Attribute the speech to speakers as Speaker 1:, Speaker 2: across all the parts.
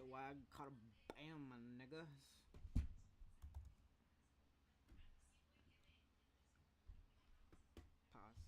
Speaker 1: why I caught a bam, my nigga. Pause.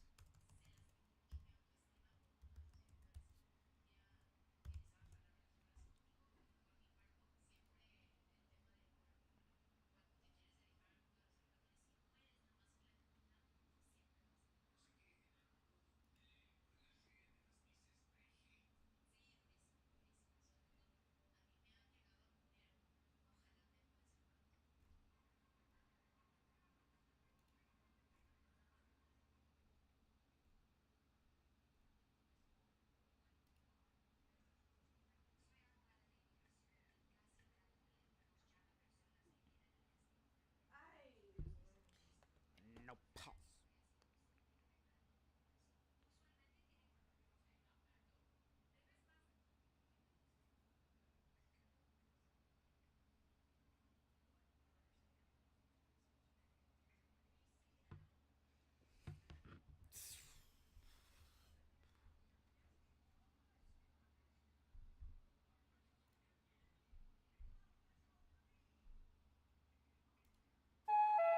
Speaker 1: No pause.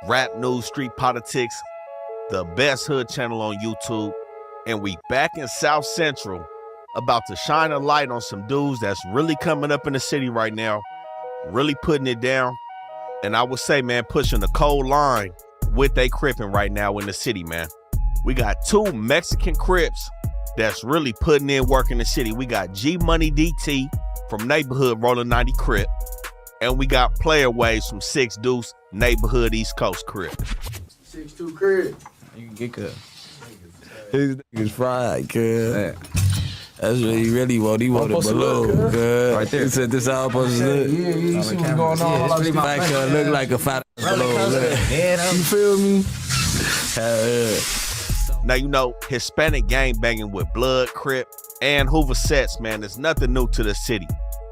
Speaker 2: Rap News Street Politics, the best hood channel on YouTube, and we back in South Central about to shine a light on some dudes that's really coming up in the city right now, really putting it down, and I would say, man, pushing the cold line with they crippin' right now in the city, man. We got two Mexican Crips that's really putting in work in the city. We got G Money DT from Neighborhood Rolling 90 Crip, and we got Player Waves from 6 Deuce Neighborhood East Coast Crip.
Speaker 3: 6'2" Crip.
Speaker 4: You can get good.
Speaker 5: His niggas fried, cuz. That's what he really want. He wanted below, cuz.
Speaker 4: Right there.
Speaker 5: He said this how I'm supposed to look.
Speaker 3: Yeah, you see what's going on.
Speaker 4: Yeah, it's pretty
Speaker 5: Like, look like a fat below. You feel me?
Speaker 2: Now, you know, Hispanic gang banging with Blood, Crip, and Hoover Sets, man, there's nothing new to the city.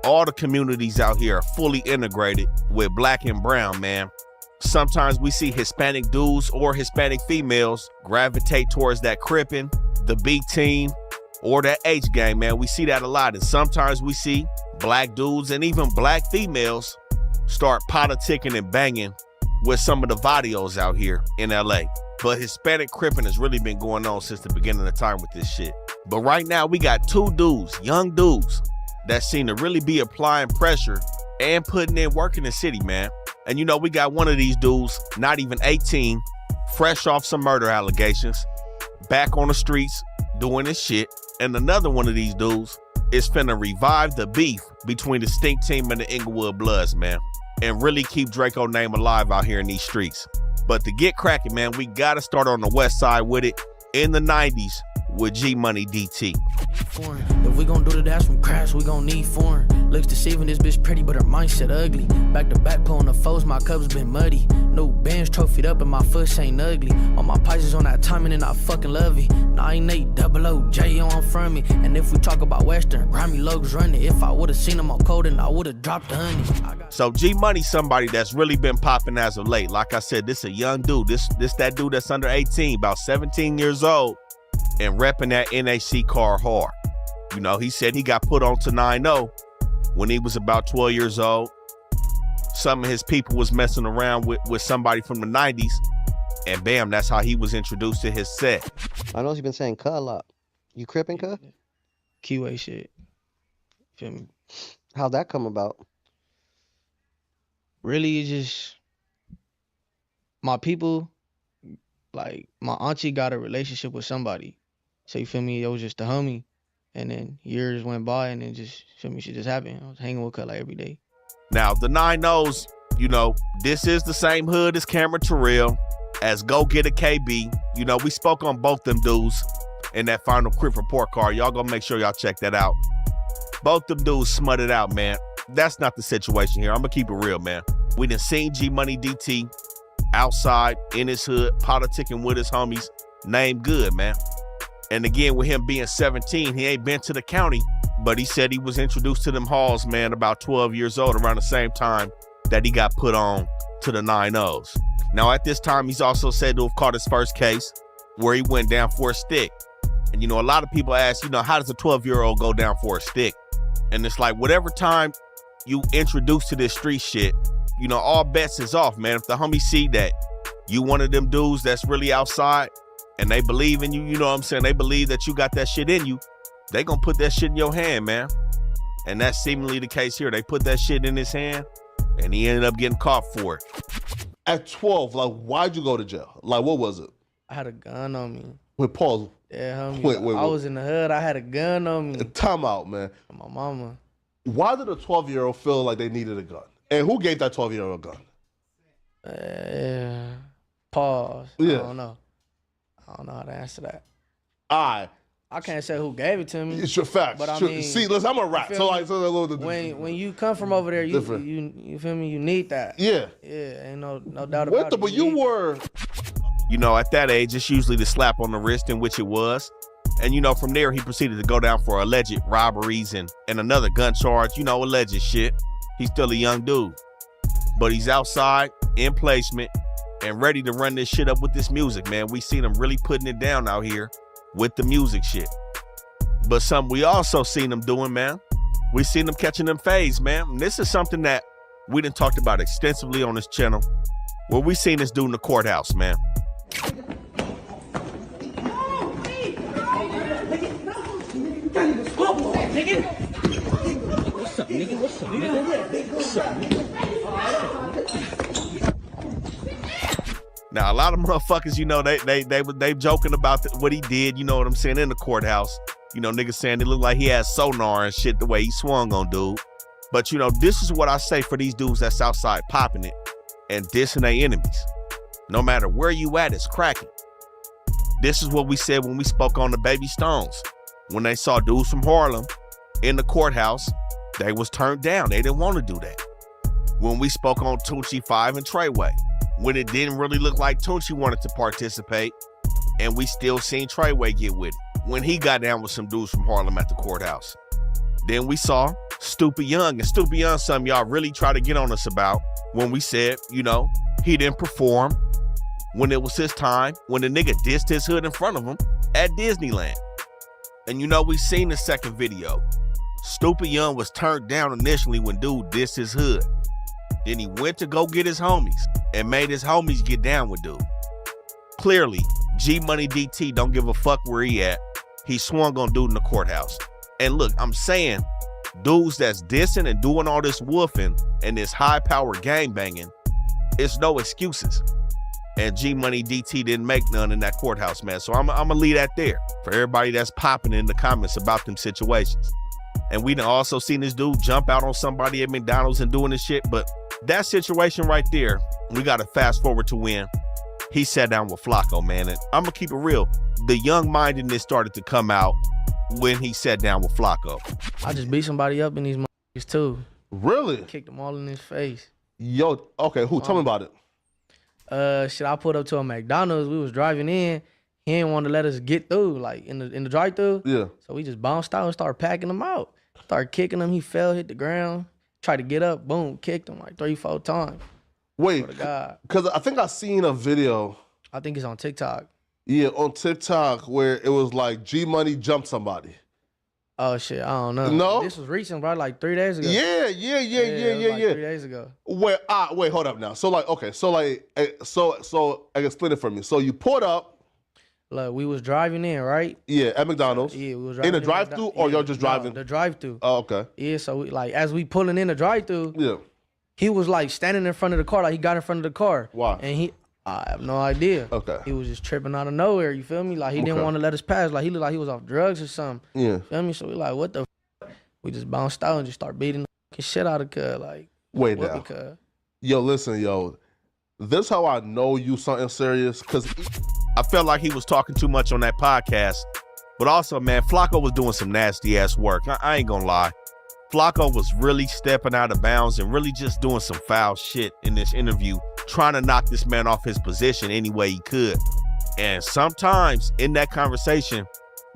Speaker 2: All the communities out here are fully integrated with black and brown, man. Sometimes we see Hispanic dudes or Hispanic females gravitate towards that Crippin', the B team, or that H gang, man. We see that a lot. And sometimes we see black dudes and even black females start politicking and banging with some of the vadios out here in LA. But Hispanic Crippin' has really been going on since the beginning of time with this shit. But right now we got two dudes, young dudes, that seem to really be applying pressure and putting in work in the city, man. And you know, we got one of these dudes, not even 18, fresh off some murder allegations, back on the streets doing his shit. And another one of these dudes is finna revive the beef between the Stink Team and the Inglewood Bloods, man, and really keep Draco name alive out here in these streets. But to get cracking, man, we gotta start on the west side with it in the 90s with G Money DT.
Speaker 6: Foreign. If we gon' do the dash from crash, we gon' need foreign. Looks deceiving, this bitch pretty, but her mindset ugly. Back to back, pulling the foes, my cups been muddy. No bands trophied up and my foot ain't ugly. All my prices on that timing and I fucking love it. 9800 J on from me. And if we talk about Western, grimy logos running. If I would've seen them on code, then I would've dropped the honey.
Speaker 2: So G Money, somebody that's really been popping as of late. Like I said, this a young dude. This that dude that's under 18, about 17 years old, and repping that NAC car hard. You know, he said he got put on to 9-0 when he was about 12 years old. Some of his people was messing around with somebody from the 90s, and bam, that's how he was introduced to his set.
Speaker 7: I know you've been saying "cuh" a lot. You crippin', cuh?
Speaker 6: Keyway shit. Feel me?
Speaker 7: How'd that come about?
Speaker 6: Really, it's just my people, like my auntie got a relationship with somebody. So you feel me? It was just a homie. And then years went by and then just, feel me, shit just happened. I was hanging with her like every day.
Speaker 2: Now, the 9-0s, you know, this is the same hood as Cameron Terrell, as Go Get a KB. You know, we spoke on both them dudes in that final Crip report card. Y'all gonna make sure y'all check that out. Both them dudes smutted out, man. That's not the situation here. I'm gonna keep it real, man. We done seen G Money DT outside in his hood, politicking with his homies. Name good, man. And again, with him being 17, he ain't been to the county, but he said he was introduced to them halls, man, about 12 years old, around the same time that he got put on to the 9-0s. Now, at this time, he's also said to have caught his first case where he went down for a stick. And, you know, a lot of people ask, you know, how does a 12-year-old go down for a stick? And it's like, whatever time you introduced to this street shit, you know, all bets is off, man. If the homies see that you one of them dudes that's really outside and they believe in you, you know what I'm saying? They believe that you got that shit in you, they gonna put that shit in your hand, man. And that's seemingly the case here. They put that shit in his hand and he ended up getting caught for it.
Speaker 4: At 12, like, why'd you go to jail? Like, what was it?
Speaker 6: I had a gun on me.
Speaker 4: Wait, pause.
Speaker 6: Yeah, homie.
Speaker 4: Wait,
Speaker 6: I was in the hood. I had a gun on me.
Speaker 4: Time out, man.
Speaker 6: My mama.
Speaker 4: Why did a 12-year-old feel like they needed a gun? And who gave that 12-year-old a gun?
Speaker 6: Pause.
Speaker 4: Yeah.
Speaker 6: I don't know how to answer that.
Speaker 4: I
Speaker 6: can't say who gave it to me.
Speaker 4: It's your facts.
Speaker 6: But I
Speaker 4: Sure.
Speaker 6: mean,
Speaker 4: see, listen, I'm a rap. So like, so a little
Speaker 6: when you come from over there, you feel me? You need that.
Speaker 4: Yeah.
Speaker 6: Yeah, ain't no doubt about it.
Speaker 4: But you were.
Speaker 2: You know, at that age, it's usually the slap on the wrist, in which it was. And, you know, from there, he proceeded to go down for alleged robberies and another gun charge, you know, alleged shit. He's still a young dude. But he's outside, in placement, and ready to run this shit up with this music, man. We seen him really putting it down out here with the music shit. But something we also seen him doing, man, we seen him catching them fades, man. And this is something that we done talked about extensively on this channel, where we seen this dude in the courthouse, man.
Speaker 1: What's up, nigga? What's up, nigga? What's up, nigga?
Speaker 2: Now, a lot of motherfuckers, you know, they joking about what he did, you know what I'm saying, in the courthouse. You know, niggas saying it looked like he had sonar and shit the way he swung on dude. But, you know, this is what I say for these dudes that's outside popping it and dissing their enemies. No matter where you at, it's cracking. This is what we said when we spoke on the Baby Stones. When they saw dudes from Harlem in the courthouse, they was turned down. They didn't want to do that. When we spoke on Tunechi 5 and Treyway, when it didn't really look like Tunechi wanted to participate, and we still seen Treyway get with it when he got down with some dudes from Harlem at the courthouse. Then we saw Stupid Young, and Stupid Young, something y'all really try to get on us about when we said, you know, he didn't perform when it was his time, when the nigga dissed his hood in front of him at Disneyland. And you know, we seen the second video. Stupid Young was turned down initially when dude dissed his hood. Then he went to go get his homies and made his homies get down with dude. Clearly, G Money DT don't give a fuck where he at. He swung on dude in the courthouse. And look, I'm saying, dudes that's dissing and doing all this woofing and this high power gang banging, it's no excuses. And G Money DT didn't make none in that courthouse, man. So I'm gonna leave that there for everybody that's popping in the comments about them situations. And we done also seen this dude jump out on somebody at McDonald's and doing this shit. But that situation right there, we gotta fast forward to when he sat down with Flacco, man. And I'm gonna keep it real. The young-mindedness started to come out when he sat down with Flacco.
Speaker 6: I just beat somebody up in these motherfuckers too.
Speaker 4: Really?
Speaker 6: Kicked them all in his face.
Speaker 4: Yo, okay, who? Tell me about it.
Speaker 6: Shit, I pulled up to a McDonald's. We was driving in. He didn't want to let us get through, like in the drive-through.
Speaker 4: Yeah.
Speaker 6: So we just bounced out and started packing him out. Started kicking him. He fell, hit the ground. Tried to get up. Boom, kicked him like 3-4 times.
Speaker 4: Wait,
Speaker 6: God.
Speaker 4: because I think I seen a video.
Speaker 6: I think it's on TikTok.
Speaker 4: Yeah, on TikTok where it was like G Money jumped somebody.
Speaker 6: Oh shit, I don't know.
Speaker 4: No?
Speaker 6: This was recent, bro. Like 3 days ago.
Speaker 4: Yeah.
Speaker 6: Like 3 days ago.
Speaker 4: Wait, hold up now. So like, okay, so like, so I can split it from you. So you pulled up.
Speaker 6: Look, we was driving in, right?
Speaker 4: Yeah, at McDonald's.
Speaker 6: Yeah, we was driving
Speaker 4: in the drive-thru, or y'all just driving?
Speaker 6: No, the drive-thru.
Speaker 4: Oh, okay.
Speaker 6: Yeah, so we, like as we pulling in the drive-thru,
Speaker 4: yeah,
Speaker 6: he was like standing in front of the car, like he got in front of the car.
Speaker 4: Why?
Speaker 6: And I have no idea.
Speaker 4: Okay.
Speaker 6: He was just tripping out of nowhere. You feel me? Like he didn't want to let us pass. Like he looked like he was off drugs or something.
Speaker 4: Yeah.
Speaker 6: Feel me? So we like, what the? We just bounced out and just start beating the shit out of cuz. Like,
Speaker 4: wait now. Yo, listen, yo. This how I know you something serious, because
Speaker 2: I felt like he was talking too much on that podcast. But also, man, Flacco was doing some nasty ass work. I ain't gonna lie. Flacco was really stepping out of bounds and really just doing some foul shit in this interview, trying to knock this man off his position any way he could. And sometimes in that conversation,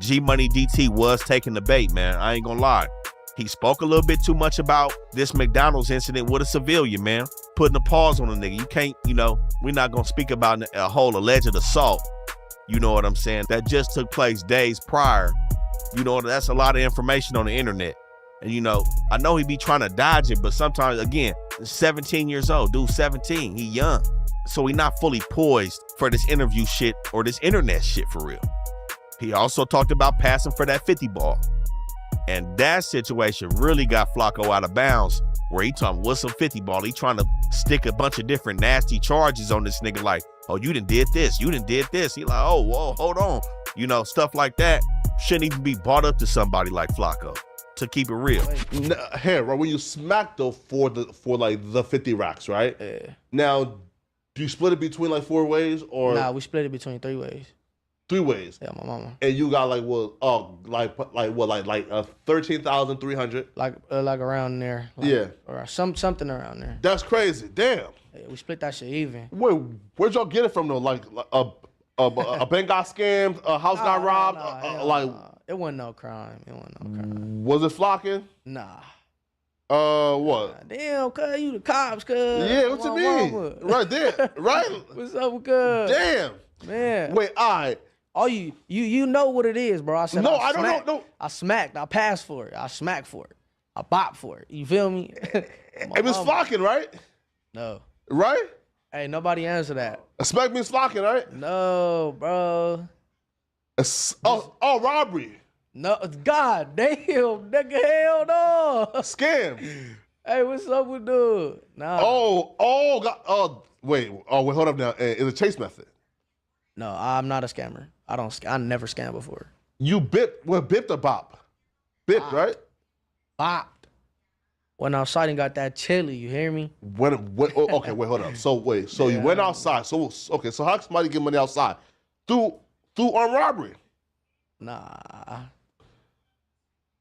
Speaker 2: G Money DT was taking the bait, man. I ain't gonna lie. He spoke a little bit too much about this McDonald's incident with a civilian, man. Putting a pause on a nigga. You can't, you know, we're not gonna speak about a whole alleged assault. You know what I'm saying? That just took place days prior. You know, that's a lot of information on the internet. And you know, I know he be trying to dodge it, but sometimes, again, 17 years old, dude, 17, he young. So he not fully poised for this interview shit or this internet shit for real. He also talked about passing for that 50 ball. And that situation really got Flacco out of bounds, where he talking, what's some 50 ball? He trying to stick a bunch of different nasty charges on this nigga like, oh, you done did this, you done did this. He like, oh, whoa, hold on. You know, stuff like that shouldn't even be brought up to somebody like Flacco, to keep it real.
Speaker 4: Here, right, when you smack though for like the 50 racks, right?
Speaker 6: Yeah.
Speaker 4: Now, do you split it between like 4 ways or?
Speaker 6: Nah, we split it between 3 ways.
Speaker 4: 3 ways.
Speaker 6: Yeah, my mama.
Speaker 4: And you got like what? Oh, like 13,300.
Speaker 6: Like around there. Like,
Speaker 4: Yeah.
Speaker 6: Or something around there.
Speaker 4: That's crazy. Damn.
Speaker 6: Yeah, we split that shit even.
Speaker 4: Where'd y'all get it from though? Like a bank got scammed, a house got robbed.
Speaker 6: It wasn't no crime.
Speaker 4: Was it flocking?
Speaker 6: Nah.
Speaker 4: What?
Speaker 6: Damn, cuz you the cops, cuz.
Speaker 4: Yeah, what you mean?
Speaker 6: Mama.
Speaker 4: Right there, right?
Speaker 6: What's up with cuz?
Speaker 4: Damn.
Speaker 6: Man.
Speaker 4: Wait, all right.
Speaker 6: Oh, you know what it is, bro. I said
Speaker 4: No,
Speaker 6: I
Speaker 4: don't
Speaker 6: smacked.
Speaker 4: know. No.
Speaker 6: I smacked. I passed for it. I smacked for it. I bopped for it. You feel me?
Speaker 4: It was flocking, right?
Speaker 6: No.
Speaker 4: Right?
Speaker 6: Hey, nobody answer that.
Speaker 4: Expect means flocking, right?
Speaker 6: No, bro.
Speaker 4: Robbery.
Speaker 6: No, god damn, nigga, hell no.
Speaker 4: Scam.
Speaker 6: Hey, what's up with dude? Nah.
Speaker 4: God. Wait, hold up now. It's a chase method.
Speaker 6: No, I'm not a scammer. I never scammed before.
Speaker 4: You bipped or bop? Bipped, right?
Speaker 6: Bopped. Went outside and got that chili, you hear me?
Speaker 4: Okay, wait, hold up. So you went outside. So how can somebody get money outside? Through armed robbery.
Speaker 6: Nah.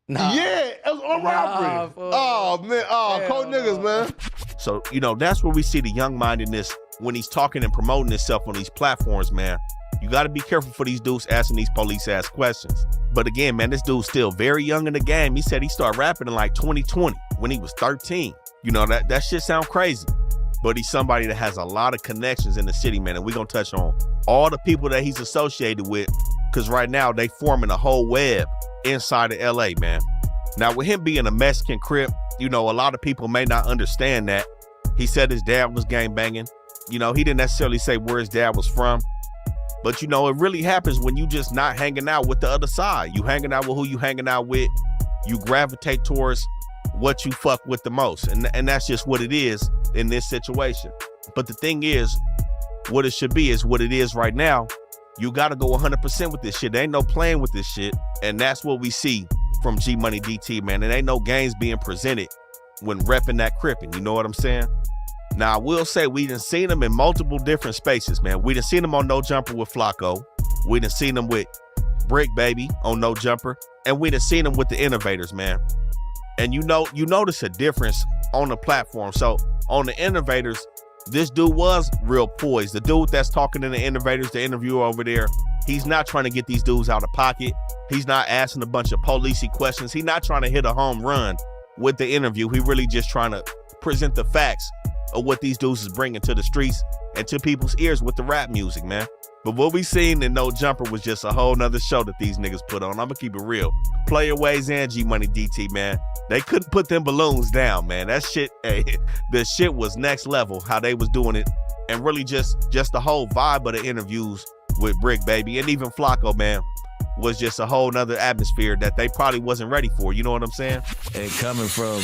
Speaker 4: Yeah, it was armed robbery. Oh man, cold niggas, man.
Speaker 2: So, you know, that's where we see the young-mindedness when he's talking and promoting himself on these platforms, man. You got to be careful for these dudes asking these police-ass questions. But again, man, this dude's still very young in the game. He said he started rapping in like 2020 when he was 13. You know, that shit sound crazy. But he's somebody that has a lot of connections in the city, man. And we're going to touch on all the people that he's associated with, because right now they forming a whole web inside of LA, man. Now, with him being a Mexican Crip, you know, a lot of people may not understand that. He said his dad was gangbanging. You know, he didn't necessarily say where his dad was from. But, you know, it really happens when you just not hanging out with the other side. You hanging out with who you hanging out with. You gravitate towards what you fuck with the most. And that's just what it is in this situation. But the thing is, what it should be is what it is right now. You got to go 100% with this shit. There ain't no playing with this shit. And that's what we see from G Money DT, man. It ain't no games being presented when repping that crippin'. You know what I'm saying? Now, I will say we done seen him in multiple different spaces, man. We done seen him on No Jumper with Flacco. We done seen him with Brick Baby on No Jumper. And we done seen him with the Innovators, man. And you notice a difference on the platform. So on the Innovators, this dude was real poised. The dude that's talking to the Innovators, the interviewer over there, he's not trying to get these dudes out of pocket. He's not asking a bunch of policey questions. He's not trying to hit a home run with the interview. He really just trying to present the facts of what these dudes is bringing to the streets and to people's ears with the rap music, man. But what we seen in No Jumper was just a whole nother show that these niggas put on. I'm gonna keep it real. Playaways and G Money DT, man. They couldn't put them balloons down, man. That shit, hey, the shit was next level, how they was doing it. And really just the whole vibe of the interviews with Brick Baby and even Flacco, man, was just a whole nother atmosphere that they probably wasn't ready for. You know what I'm saying?
Speaker 5: And coming from,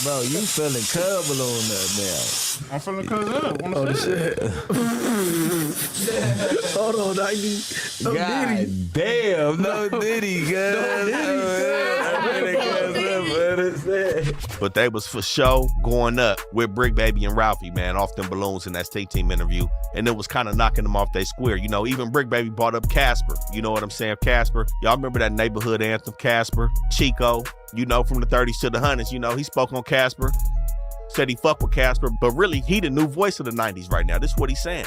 Speaker 5: bro, you feeling cub balloon up now.
Speaker 3: I'm feeling cuz up.
Speaker 5: Oh, the shit.
Speaker 3: Hold on, I need no
Speaker 5: God
Speaker 3: Diddy.
Speaker 5: damn, no Diddy,
Speaker 2: But they was for sure going up with Brick Baby and Ralphie, man, off them balloons in that state team interview. And it was kind of knocking them off their square. You know, even Brick Baby brought up Casper. You know what I'm saying? Casper. Y'all remember that neighborhood anthem, Casper? Chico, you know, from the 30s to the 100s, you know, he spoke on Casper. Said he fucked with Casper, but really, he the new voice of the 90s right now. This is what he's saying.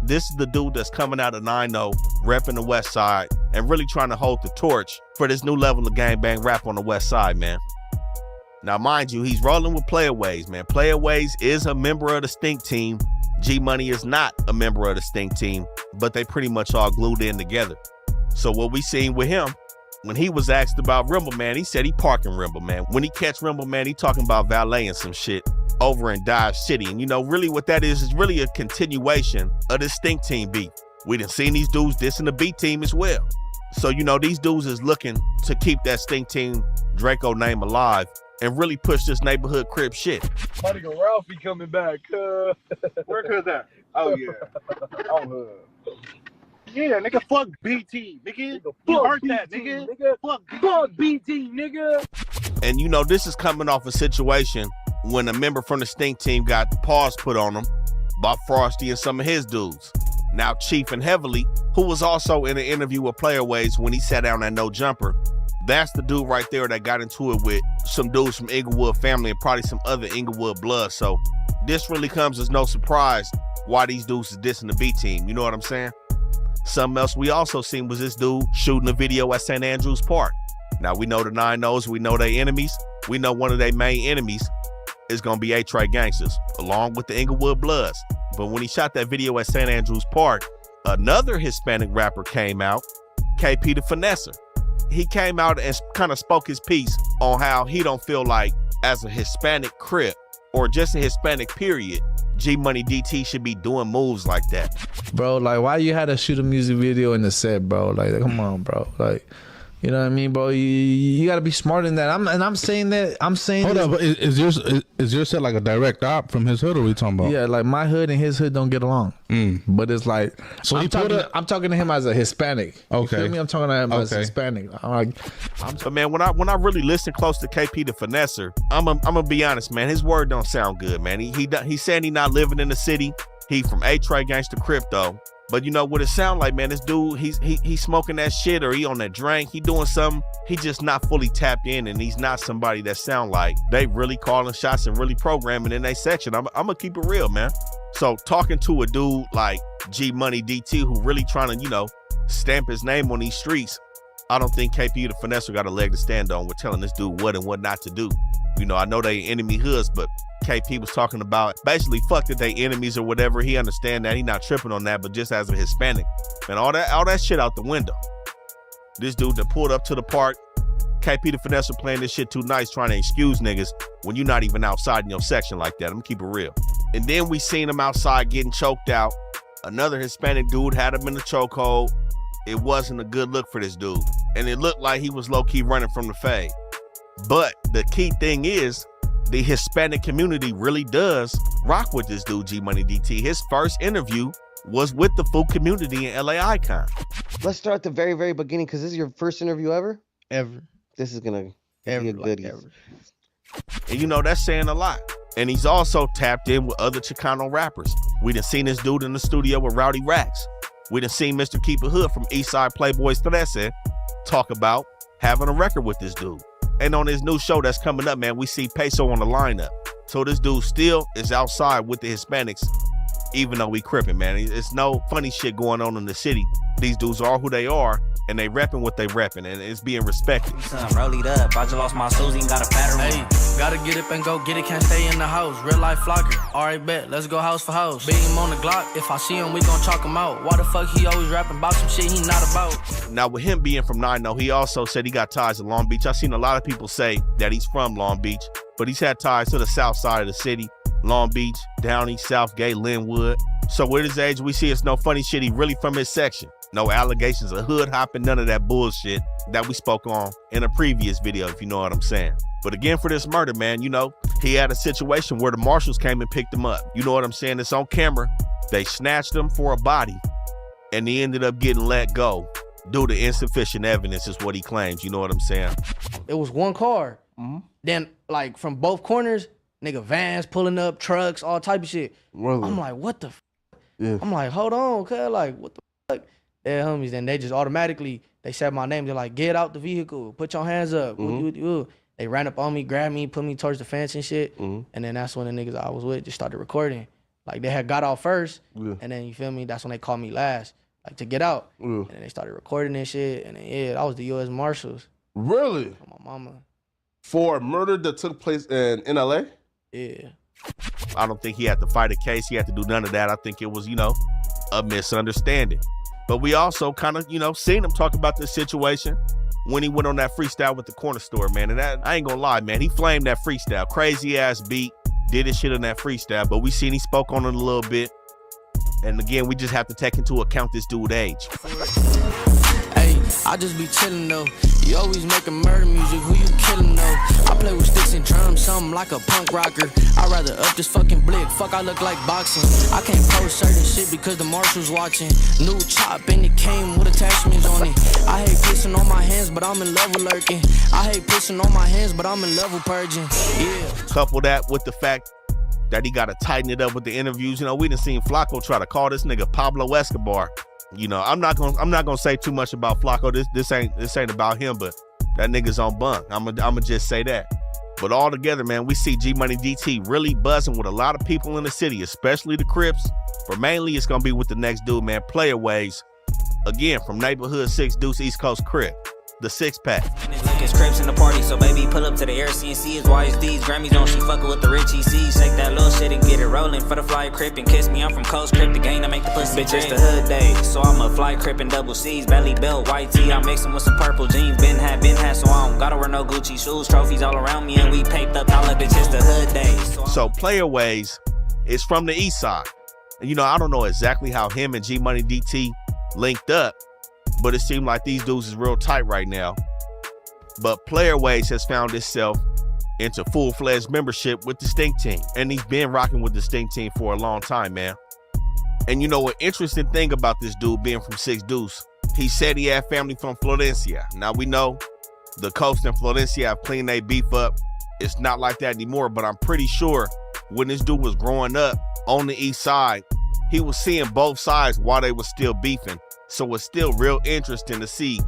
Speaker 2: This is the dude that's coming out of 9-0, repping the West Side, and really trying to hold the torch for this new level of gangbang rap on the West Side, man. Now, mind you, he's rolling with Playaways, man. Playaways is a member of the Stink Team. G Money is not a member of the Stink Team, but they pretty much all glued in together. So what we seen with him When he was asked about Rimble Man, he said he parking Rimble Man. When he catch Rimble Man, he talking about valeting some shit over in Dodge City. And you know, really what that is really a continuation of the Stink Team beef. We done seen these dudes dissing the B Team as well. So, you know, these dudes is looking to keep that Stink Team Draco name alive and really push this neighborhood Crip shit.
Speaker 3: My nigga Ralphie coming back.
Speaker 4: Where could that? Oh yeah. Oh yeah, nigga. Fuck BT, nigga. You heard that, nigga. Fuck BT, nigga.
Speaker 2: And you know, this is coming off a situation when a member from the Stink Team got paws put on him by Frosty and some of his dudes. Now Chief and Heavily, who was also in an interview with Playerways when he sat down at No Jumper, that's the dude right there that got into it with some dudes from Inglewood family and probably some other Inglewood blood. So this really comes as no surprise why these dudes is dissing the B Team. You know what I'm saying? Something else we also seen was this dude shooting a video at St. Andrews Park. Now we know the 9-0s, we know they enemies. We know one of their main enemies is gonna be A-Tray Gangsters, along with the Inglewood Bloods. But when he shot that video at St. Andrews Park, another Hispanic rapper came out, KP the Finesser. He came out and kind of spoke his piece on how he don't feel like, as a Hispanic Crip, or just a Hispanic period, G Money DT should be doing moves like that.
Speaker 5: Bro, like, why you had to shoot a music video in the set, bro? Like, come on, bro. Like, you know what I mean, bro? You got to be smarter than that. I'm saying that.
Speaker 8: Hold up, but is your set like a direct op from his hood, or are we talking about?
Speaker 5: Yeah, like my hood and his hood don't get along. But it's like,
Speaker 8: so
Speaker 5: I'm talking to him as a Hispanic.
Speaker 8: Okay.
Speaker 5: You feel me? I'm talking to him as a Hispanic.
Speaker 2: But man, when I really listen close to KP the Finesser, I'm gonna be honest, man. His word don't sound good, man. He saying he not living in the city. He from A-Tray Gangsta Crypto. But you know what it sound like, man? This dude, he's smoking that shit, or he on that drink. He doing something. He just not fully tapped in, and he's not somebody that sound like they really calling shots and really programming in their section. I'm gonna keep it real, man. So talking to a dude like G Money DT, who really trying to, you know, stamp his name on these streets, I don't think KP the Finesser got a leg to stand on with telling this dude what and what not to do. You know, I know they enemy hoods, but KP was talking about basically fuck that they enemies or whatever. He understand that. He not tripping on that, but just as a Hispanic, and all that shit out the window. This dude that pulled up to the park, KP the Finesser playing this shit too nice, trying to excuse niggas when you're not even outside in your section like that. I'm gonna keep it real. And then we seen him outside getting choked out. Another Hispanic dude had him in the chokehold. It wasn't a good look for this dude. And it looked like he was low-key running from the fade. But the key thing is, the Hispanic community really does rock with this dude, G Money DT. His first interview was with the food community in LA Icon.
Speaker 7: Let's start at the very, very beginning, because this is your first interview ever?
Speaker 1: Ever.
Speaker 7: This is going to be a goodie. Ever.
Speaker 2: And you know, that's saying a lot. And he's also tapped in with other Chicano rappers. We done seen this dude in the studio with Rowdy Racks. We done seen Mr. Keep It Hood from Eastside Playboys 13 talk about having a record with this dude. And on his new show that's coming up, man, we see Peso on the lineup. So this dude still is outside with the Hispanics, even though we crippin', man. It's no funny shit going on in the city. These dudes are who they are, and they reppin' what they reppin', and it's being respected.
Speaker 9: Roll it up, I just lost my Susie and got a battery.
Speaker 6: Hey, gotta get up and go get it, can't stay in the house. Real life flocker, alright bet, let's go house for house. Beam on the Glock, if I see him, we gon' chalk him out. Why the fuck he always rapping about some shit he not about?
Speaker 2: Now with him being from 9-0, he also said he got ties to Long Beach. I've seen a lot of people say that he's from Long Beach, but he's had ties to the south side of the city. Long Beach, Downey, Southgate, Linwood. So with his age, we see it's no funny shit. He really from his section. No allegations of hood hopping, none of that bullshit that we spoke on in a previous video, if you know what I'm saying. But again, for this murder, man, you know, he had a situation where the marshals came and picked him up. You know what I'm saying? It's on camera. They snatched him for a body, and he ended up getting let go due to insufficient evidence, is what he claims. You know what I'm saying?
Speaker 6: It was one car. Then, like, from both corners, nigga, vans pulling up, trucks, all type of shit.
Speaker 4: Really?
Speaker 6: I'm like, what the f?
Speaker 4: Yeah.
Speaker 6: I'm like, hold on, cuz, like, what the fuck? Yeah, homies, then they just automatically, they said my name. They're like, get out the vehicle, put your hands up. They ran up on me, grabbed me, put me towards the fence and shit. And then that's when the niggas I was with just started recording. Like, they had got out first, and then, you feel me, that's when they called me last, like, to get out. And then they started recording and shit, and then, yeah, I was the U.S. Marshals.
Speaker 4: Really?
Speaker 6: My mama.
Speaker 4: For a murder that took place in LA?
Speaker 6: Yeah.
Speaker 2: I don't think he had to fight a case. He had to do none of that. I think it was, you know, a misunderstanding. But we also kind of, seen him talk about this situation when he went on that freestyle with the corner store, man. And that, I ain't gonna lie, man, he flamed that freestyle. Crazy ass beat, did his shit on that freestyle. But we seen he spoke on it a little bit. And again, we just have to take into account this dude's age.
Speaker 6: Hey, I just be chillin' though. You always making murder music, who you killin' though? I play with sticks and drums, something like a punk rocker. I'd rather up this fucking blick, fuck I look like boxing. I can't post certain shit because the marshal's watching. New chop and it came with attachments on it. I hate pissing on my hands, but I'm in love with lurking. I hate pissing on my hands, but I'm in love with purging. Yeah.
Speaker 2: Couple that with the fact that he gotta tighten it up with the interviews. We done seen Flacco try to call this nigga Pablo Escobar. I'm not gonna say too much about Flacco. This ain't about him, but that nigga's on bunk. I'ma just say that. But all together, man, we see G Money DT really buzzing with a lot of people in the city, especially the Crips. But mainly it's gonna be with the next dude, man, Player Ways. Again, from neighborhood 6 Deuce East Coast Crip. The 6-pack.
Speaker 9: It's Crips in the party, so baby, pull up to the air, CNC is YSDs. Grammys don't she fucking with the rich ECs. Shake that little shit and get it rolling. For the fly Crip and kiss me, I'm from Coast Crip, the gang to make the pussy. Bitch, it's the hood day, so I'm a fly Crip and double C's. Belly belt, white tee, I'm mixing with some purple jeans. Been had, so I don't gotta wear no Gucci shoes. Trophies all around me and we paped up, holla, bitch, it's the hood day.
Speaker 2: So Player Ways is from the east side. And I don't know exactly how him and G Money DT linked up, but it seemed like these dudes is real tight right now. But Player Ways has found itself into full-fledged membership with the Stink Team. And he's been rocking with the Stink Team for a long time, man. And an interesting thing about this dude being from 6 Deuce, he said he had family from Florencia. Now we know the coast and Florencia have cleaned their beef up. It's not like that anymore, but I'm pretty sure when this dude was growing up on the east side, he was seeing both sides while they were still beefing. So it's still real interesting to see.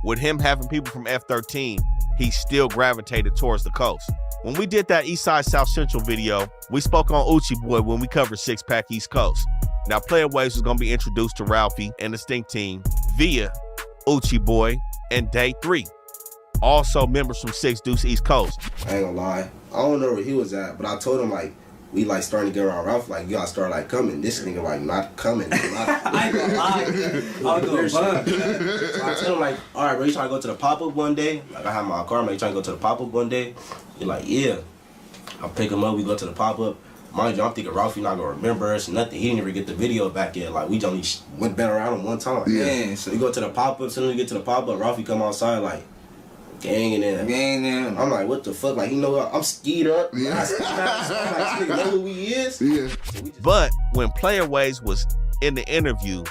Speaker 2: With him having people from F13, he still gravitated towards the coast. When we did that East Side South Central video, we spoke on Uchi Boy when we covered 6-pack East Coast. Now Player Waves was gonna be introduced to Ralphie and the Stink Team via Uchi Boy and Day 3. Also members from 6 Deuce East Coast.
Speaker 10: I ain't gonna lie, I don't know where he was at, but I told him we starting to get around Ralph, you gotta start coming. This nigga not coming. I ain't gonna lie. I was doing so I told him all right, bro, you trying to go to the pop-up one day? I have my car, man, you trying to go to the pop-up one day? He yeah. I pick him up, we go to the pop-up. Mind you, I'm thinking Ralphie not gonna remember us, nothing. He didn't even get the video back yet. We only went back around him one time. Yeah. So we go to the pop-up, as soon as we get to the pop-up, Ralphie come outside gang in there. I'm like, what the fuck? I'm skied up. Yeah. I'm know who he is. Yeah.
Speaker 2: But when Player Ways was in the interview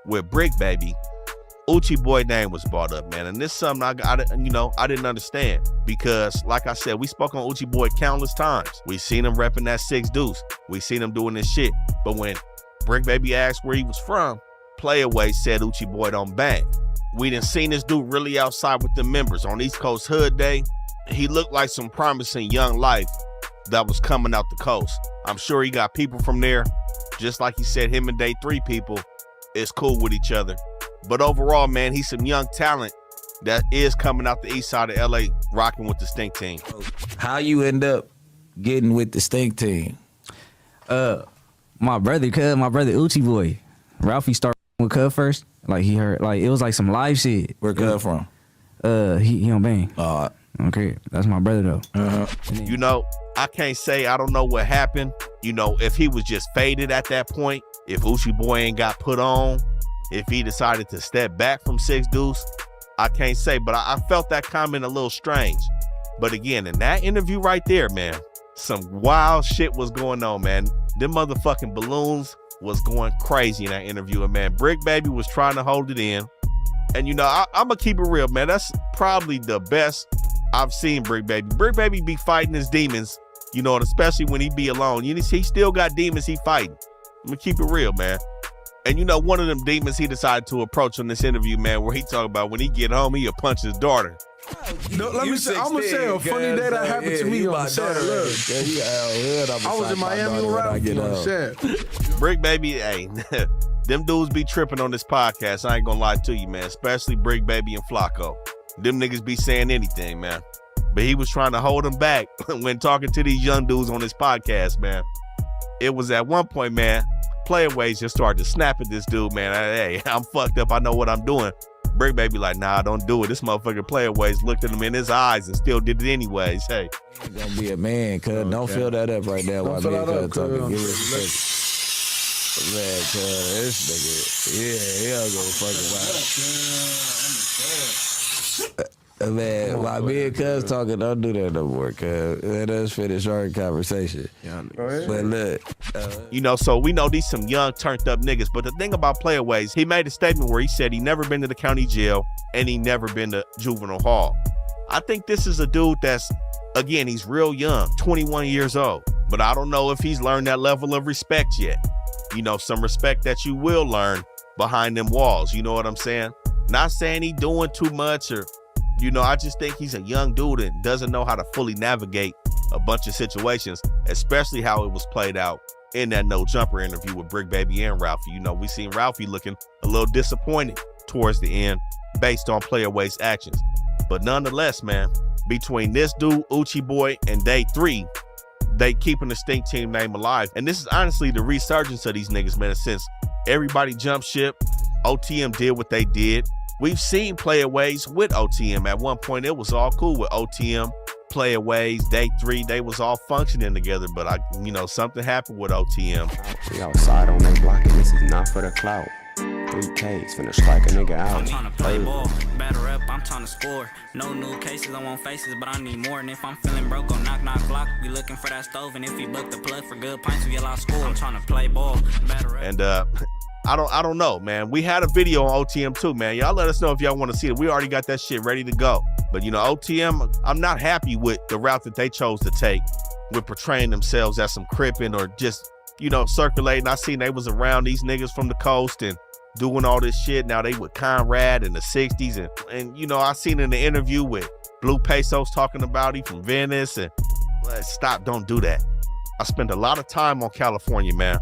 Speaker 2: with Brick Baby, Uchi Boy name was brought up, man. And this is something I didn't understand. Because, like I said, we spoke on Uchi Boy countless times. We seen him repping that 6 Deuce. We seen him doing this shit. But when Brick Baby asked where he was from, Player Ways said Uchi Boy don't bang. We done seen this dude really outside with the members. On East Coast Hood Day, he looked like some promising young life that was coming out the coast. I'm sure he got people from there. Just like he said, him and Day 3 people is cool with each other. But overall, man, he's some young talent that is coming out the east side of LA rocking with the Stink Team.
Speaker 1: How you end up getting with the Stink Team?
Speaker 11: My brother Uchi Boy. Ralphie started with Cub first. He heard, it was some live shit.
Speaker 1: Where Cub from?
Speaker 11: He on bang. Okay, that's my brother though.
Speaker 2: I can't say I don't know what happened. If he was just faded at that point, if Uchi Boy ain't got put on, if he decided to step back from 6 Deuce, I can't say, but I felt that comment a little strange. But again, in that interview right there, man, some wild shit was going on, man. Them motherfucking balloons was going crazy in that interview, and man, Brick Baby was trying to hold it in. And I'm gonna keep it real, man. That's probably the best I've seen Brick Baby. Brick Baby be fighting his demons, and especially when he be alone. He still got demons he fighting. I'm gonna keep it real, man. And one of them demons he decided to approach on this interview, man, where he talk about when he get home, he'll punch his daughter.
Speaker 3: No, let me say, I'm gonna say a funny day that happened to me on the set. I was in Miami around on the set.
Speaker 2: Brick Baby, hey, them dudes be tripping on this podcast. I ain't gonna lie to you, man. Especially Brick Baby and Flacco. Them niggas be saying anything, man. But he was trying to hold them back when talking to these young dudes on this podcast, man. It was at one point, man, Playaways just started to snap at this dude, man. Hey, I'm fucked up. I know what I'm doing. Brick Baby like, nah, don't do it. This motherfucker Playaways looked at him in his eyes and still did it anyways. Hey.
Speaker 1: Ain't gonna be a man, cuz. Don't fill that up right now while me and cuz talking. Give us a second. Man, cuz, this nigga, yeah, he don't give a fuck about it. Man, while me and cuz talking, don't do that no more, cuz. Let us finish our conversation. But look.
Speaker 2: You know, so we know these some young, turned up niggas, but the thing about Playaways, he made a statement where he said he never been to the county jail and he never been to juvenile hall. I think this is a dude that's, again, he's real young, 21 years old, but I don't know if he's learned that level of respect yet. You know, some respect that you will learn behind them walls. You know what I'm saying? Not saying he doing too much or, you know, I just think he's a young dude and doesn't know how to fully navigate a bunch of situations, especially how it was played out in that No Jumper interview with Brick Baby and Ralphie. You know, we seen Ralphie looking a little disappointed towards the end based on Playaway's actions. But nonetheless, man, between this dude, Uchi Boy, and Day 3, they keeping the Stink Team name alive. And this is honestly the resurgence of these niggas, man, since everybody jumped ship, OTM did what they did. We've seen Playaways with OTM. At one point, it was all cool with OTM, Playaways, Day 3. They was all functioning together, but you know, something happened with OTM.
Speaker 12: We outside on they block, and this is not for the clout. 3Ks finna strike a nigga out.
Speaker 9: I'm tryna play ball, batter up, I'm tryna score. No new cases, I want faces, but I need more. And if I'm feeling broke, go knock, knock, block. We looking for that stove, and if we book the plug for good pints, we allow score. I'm tryna play ball, batter up.
Speaker 2: And I don't know, man. We had a video on OTM too, man. Y'all let us know if y'all want to see it. We already got that shit ready to go. But you know, OTM, I'm not happy with the route that they chose to take with portraying themselves as some crippin' or just, you know, circulating. I seen they was around these niggas from the coast and doing all this shit. Now they with Conrad in the 60s. And you know, I seen in the interview with Blue Pesos talking about he from Venice and stop, don't do that. I spent a lot of time on California, man.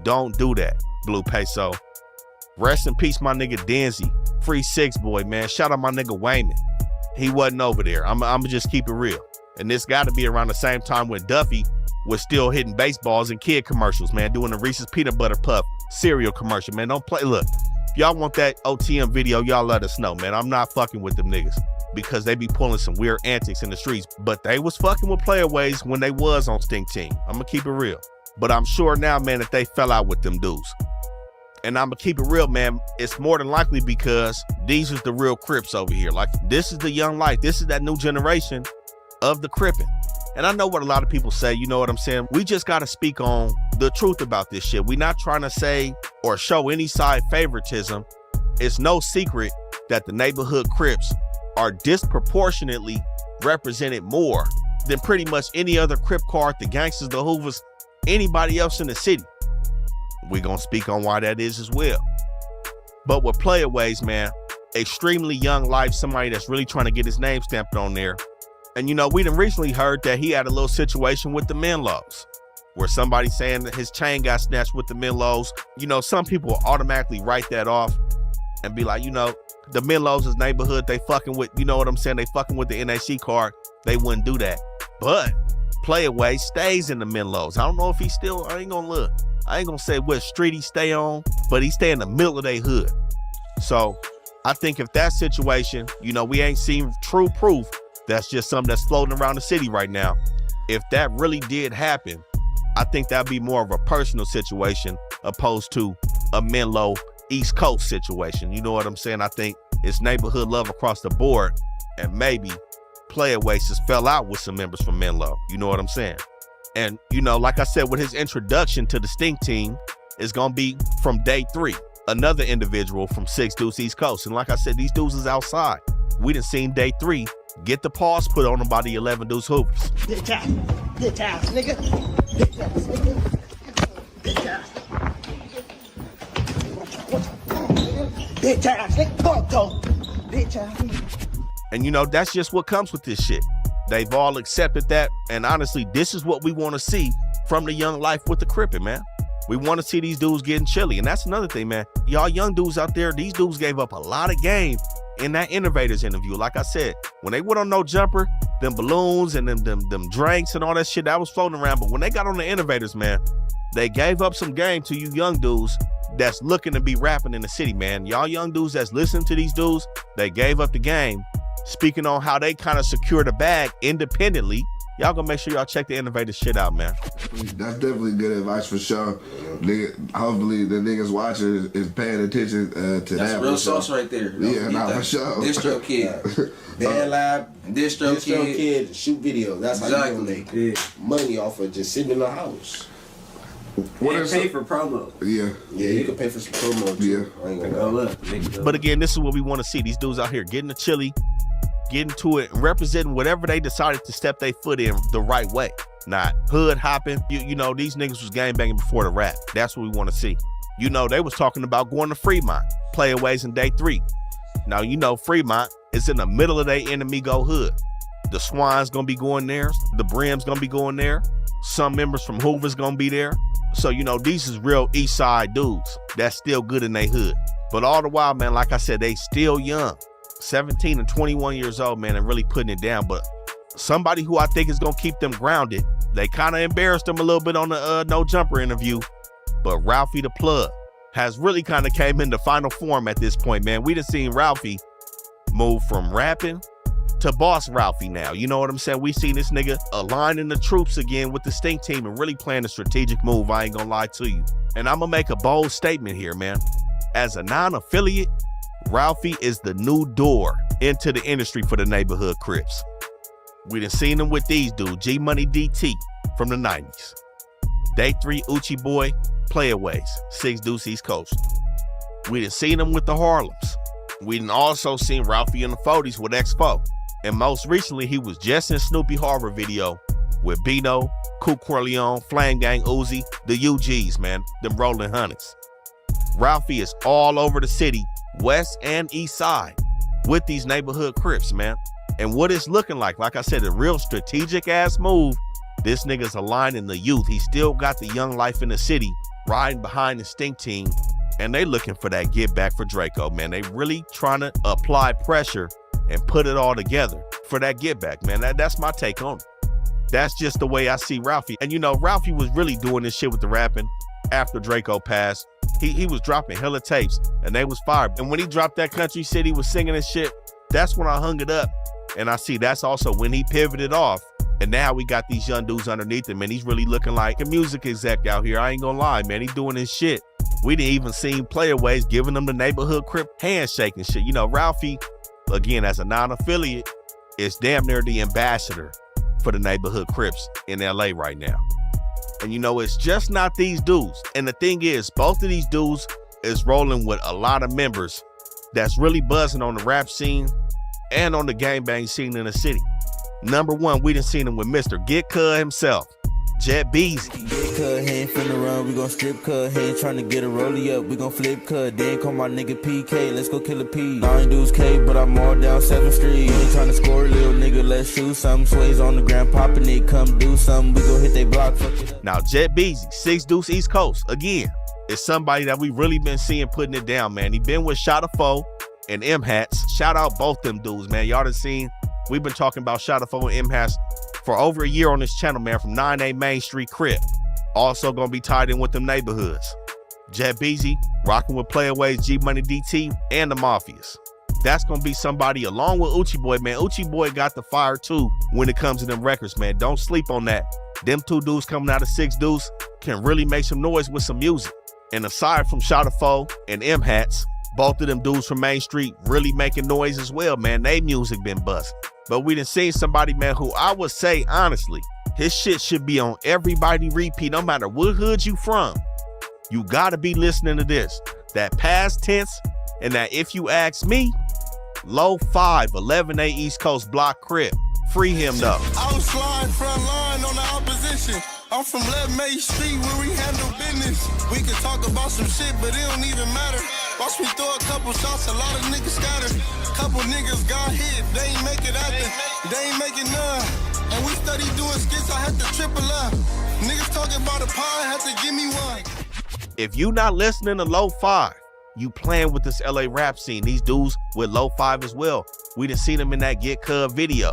Speaker 2: Don't do that, Blue Peso. Rest in peace, my nigga Denzi. Free 6 boy, man. Shout out my nigga Wayman. He wasn't over there. I'm just keep it real. And this got to be around the same time when Duffy was still hitting baseballs in kid commercials, man, doing the Reese's Peanut Butter Puff cereal commercial, man. Don't play. Look, if y'all want that OTM video, y'all let us know, man. I'm not fucking with them niggas because they be pulling some weird antics in the streets, but they was fucking with Playaways when they was on Stink Team. I'm gonna keep it real. But I'm sure now, man, that they fell out with them dudes. And I'm gonna keep it real, man. It's more than likely because these is the real Crips over here. Like, this is the young life. This is that new generation of the Crippin'. And I know what a lot of people say, you know what I'm saying? We just gotta speak on the truth about this shit. We're not trying to say or show any side favoritism. It's no secret that the neighborhood Crips are disproportionately represented more than pretty much any other Crip card, the gangsters, the Hoovers, anybody else in the city. We're gonna speak on why that is as well. But with Playaways, man, extremely young life, somebody that's really trying to get his name stamped on there. And you know, we done recently heard that he had a little situation with the Menlos, where somebody saying that his chain got snatched with the Menlos. You know, some people will automatically write that off and be like, you know, the Menlos is neighborhood, they fucking with, you know what I'm saying? They fucking with the NAC card. They wouldn't do that. But Playaway stays in the Menlos. I don't know if he still, I ain't gonna say what street he stay on, but he stay in the middle of their hood. So I think if that situation, you know, we ain't seen true proof, that's just something that's floating around the city right now. If that really did happen, I think that'd be more of a personal situation opposed to a Menlo East Coast situation. You know what I'm saying? I think it's neighborhood love across the board, and maybe Playaways just fell out with some members from Menlo. You know what I'm saying? And, you know, like I said, with his introduction to the Stink Team is going to be from Day 3, another individual from 6 Deuce East Coast. And like I said, these dudes is outside. We done seen Day 3 get the pause put on them by the 11 Deuce Hoopers.
Speaker 13: Bitch ass, nigga. Bitch ass, nigga. Bitch ass. Bitch ass, nigga. Fuck though. Bitch ass.
Speaker 2: And you know, that's just what comes with this shit. They've all accepted that. And honestly, this is what we want to see from the young life with the Crippin', man. We want to see these dudes getting chilly. And that's another thing, man. Y'all young dudes out there, these dudes gave up a lot of game in that Innovators interview. Like I said, when they went on No Jumper, them balloons and them drinks and all that shit that was floating around. But when they got on the Innovators, man, they gave up some game to you young dudes that's looking to be rapping in the city, man. Y'all young dudes that's listening to these dudes, they gave up the game, speaking on how they kind of secure the bag independently. Y'all gonna make sure y'all check the Innovators shit out, man.
Speaker 14: That's definitely good advice for sure. Hopefully the niggas watching is paying attention to that.
Speaker 10: That's real sauce right there.
Speaker 14: Yeah, nah, for sure.
Speaker 10: Distro Kid. Band Lab, Distro Kid, shoot videos. That's how you gonna make money off of just sitting in the house.
Speaker 14: What is
Speaker 10: pay for promo?
Speaker 14: Yeah.
Speaker 10: Yeah, you can pay for some promo too. Yeah. I ain't gonna go.
Speaker 2: But again, this is what we want to see. These dudes out here getting the chili, getting to it, and representing whatever they decided to step their foot in the right way. Not hood hopping. You know, these niggas was gang banging before the rap. That's what we want to see. You know, they was talking about going to Fremont, Playaways in Day 3. Now, you know, Fremont is in the middle of their Enemigo hood. The Swans gonna be going there. The Brims gonna be going there. Some members from Hoover's gonna be there. So, you know, these is real East Side dudes that's still good in their hood. But all the while, man, like I said, they still young. 17 and 21 years old, man, and really putting it down. But somebody who I think is gonna keep them grounded. They kind of embarrassed them a little bit on the No Jumper interview. But Ralphie the Plug has really kind of came into final form at this point, man. We done seen Ralphie move from rapping to boss Ralphie now. You know what I'm saying? We seen this nigga aligning the troops again with the Stink team and really playing a strategic move. I ain't gonna lie to you. And I'm gonna make a bold statement here, man. As a non-affiliate, Ralphie is the new door into the industry for the neighborhood Crips. We done seen him with these dudes, G Money DT from the 90s. Day 3, Uchi Boy, Playaways, 6 Deuce East Coast. We done seen him with the Harlems. We done also seen Ralphie in the 40s with X4. And most recently, he was just in Snoopy Harvard video with Bino, Cool Corleone, Flame Gang Uzi, the UGs, man, them Rolling Hunnids. Ralphie is all over the city, west and east side, with these neighborhood Crips, man. And what it's looking like I said, a real strategic ass move. This nigga's aligning the youth. He still got the young life in the city, riding behind the Stink team, and they looking for that get back for Draco, man. They really trying to apply pressure and put it all together for that get back, man. That's my take on it. That's just the way I see Ralphie. And you know, Ralphie was really doing this shit with the rapping after Draco passed. He was dropping hella tapes and they was fired. And when he dropped that Country City, was singing and shit, that's when I hung it up. And I see that's also when he pivoted off. And now we got these young dudes underneath him, and he's really looking like a music exec out here. I ain't gonna lie, man. He doing his shit. We didn't even see Playaways giving them the neighborhood Crip handshake and shit. You know, Ralphie, again, as a non-affiliate, is damn near the ambassador for the neighborhood Crips in LA right now. And you know, it's just not these dudes. And the thing is, both of these dudes is rolling with a lot of members that's really buzzing on the rap scene and on the gangbang scene in the city. Number one, we done seen him with Mr. Get Cud himself, Jet Beezy.
Speaker 15: Get Cud, he ain't finna run, we gon' strip Cud, he ain't tryna get a rollie up, we gon' flip Cud, then call my nigga PK, let's go kill a P. 9 dudes K, but I'm all down 7th Street, you ain't tryna score, little nigga, let's shoot something, sways on the ground, poppin' it, come do something, we gon' hit they block, fuck it up.
Speaker 2: Now, Jet Beezy, 6 Deuce East Coast, again, is somebody that we really been seeing putting it down, man. He been with Shotta Foe and M Hats. Shout out both them dudes, man. Y'all done seen, we've been talking about Shotta Foe and M Hats for over a year on this channel, man, from 9A Main Street Crip. Also gonna be tied in with them neighborhoods. Jet Beezy, rocking with Playaways, G Money DT, and the Mafias. That's gonna be somebody along with Uchi Boy, man. Uchi Boy got the fire too when it comes to them records, man. Don't sleep on that. Them 2 dudes coming out of 6 Deuce can really make some noise with some music. And aside from Shotta Foe and M Hats, both of them dudes from Main Street really making noise as well, man. They music been busting. But we done seen somebody, man, who I would say, honestly, his shit should be on everybody repeat, no matter what hood you from. You gotta be listening to this. That past tense and that if you ask me, Low 5, 11A East Coast Block Crip. Free him though.
Speaker 16: I was flying front line on the opposition. I'm from 11A Street where we handle business. We can talk about some shit, but it don't even matter. Watch me throw a couple shots, a lot of niggas scattered. Couple niggas got hit, they ain't make it acting. They ain't making none. And we study doing skits, I had to triple up. Niggas talking about a pie, had to give me one.
Speaker 2: If you not listening to Low 5, You playing with this LA rap scene. These dudes with Low 5 as well. We done seen them in that Get Cub video.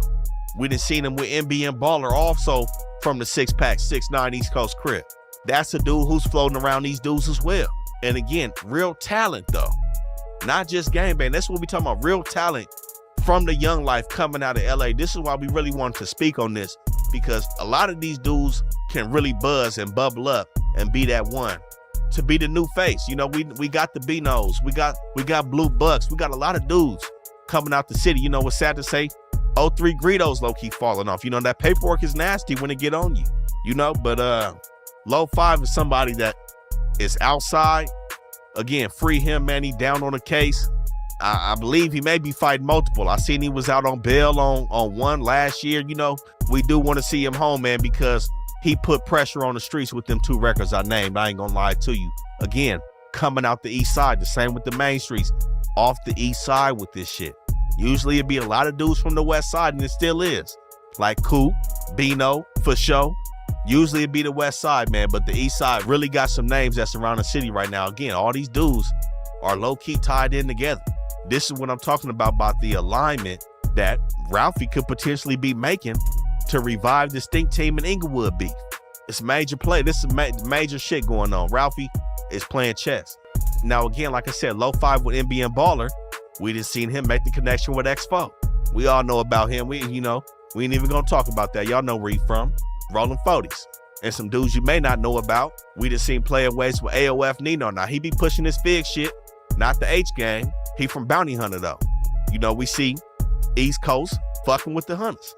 Speaker 2: We done seen them with NBN Baller also from the 6-pack, 6'9" East Coast crib. That's a dude who's floating around these dudes as well. And again, real talent though. Not just gangbang. That's what we talking about. Real talent from the young life coming out of LA. This is why we really wanted to speak on this, because a lot of these dudes can really buzz and bubble up and be that one. To be the new face. You know, we got the B-Nose. We got Blue Bucks. We got a lot of dudes coming out the city. You know what's sad to say? 03 Greedo's low-key falling off. You know, that paperwork is nasty when it get on you. You know, but Low 5 is somebody that is outside. Again, free him, man. He down on a case. I believe he may be fighting multiple. I seen he was out on bail on one last year. You know, we do want to see him home, man, because he put pressure on the streets with them 2 records I named. I ain't gonna lie to you. Again, coming out the east side, the same with the main streets. Off the east side with this shit. Usually it'd be a lot of dudes from the west side, and it still is. Like Coop, Bino, For Show. Usually it'd be the west side, man, but the east side really got some names that's around the city right now. Again, all these dudes are low-key tied in together. This is what I'm talking about the alignment that Ralphie could potentially be making to revive the Stink Team and Inglewood beef. It's major play. This is major shit going on. Ralphie is playing chess. Now, again, like I said, Low 5 with NBN Baller, we just seen him make the connection with X4. We all know about him. We ain't even gonna talk about that. Y'all know where he from. Rolling 40s. And some dudes you may not know about. We just seen player ways with AOF Nino. Now, he be pushing this big shit, not the H gang. He from Bounty Hunter, though. You know, we see East Coast fucking with the Hunters.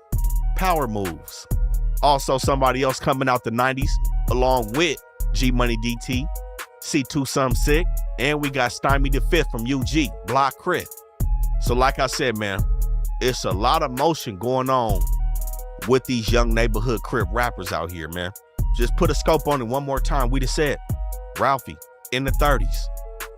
Speaker 2: Power moves. Also, somebody else coming out the 90s, along with G Money DT, C2 Some Sick, and we got Stymie the 5th from UG, Block Crit. So like I said, man, it's a lot of motion going on with these young neighborhood crib rappers out here, man. Just put a scope on it one more time. We just said, Ralphie in the 30s.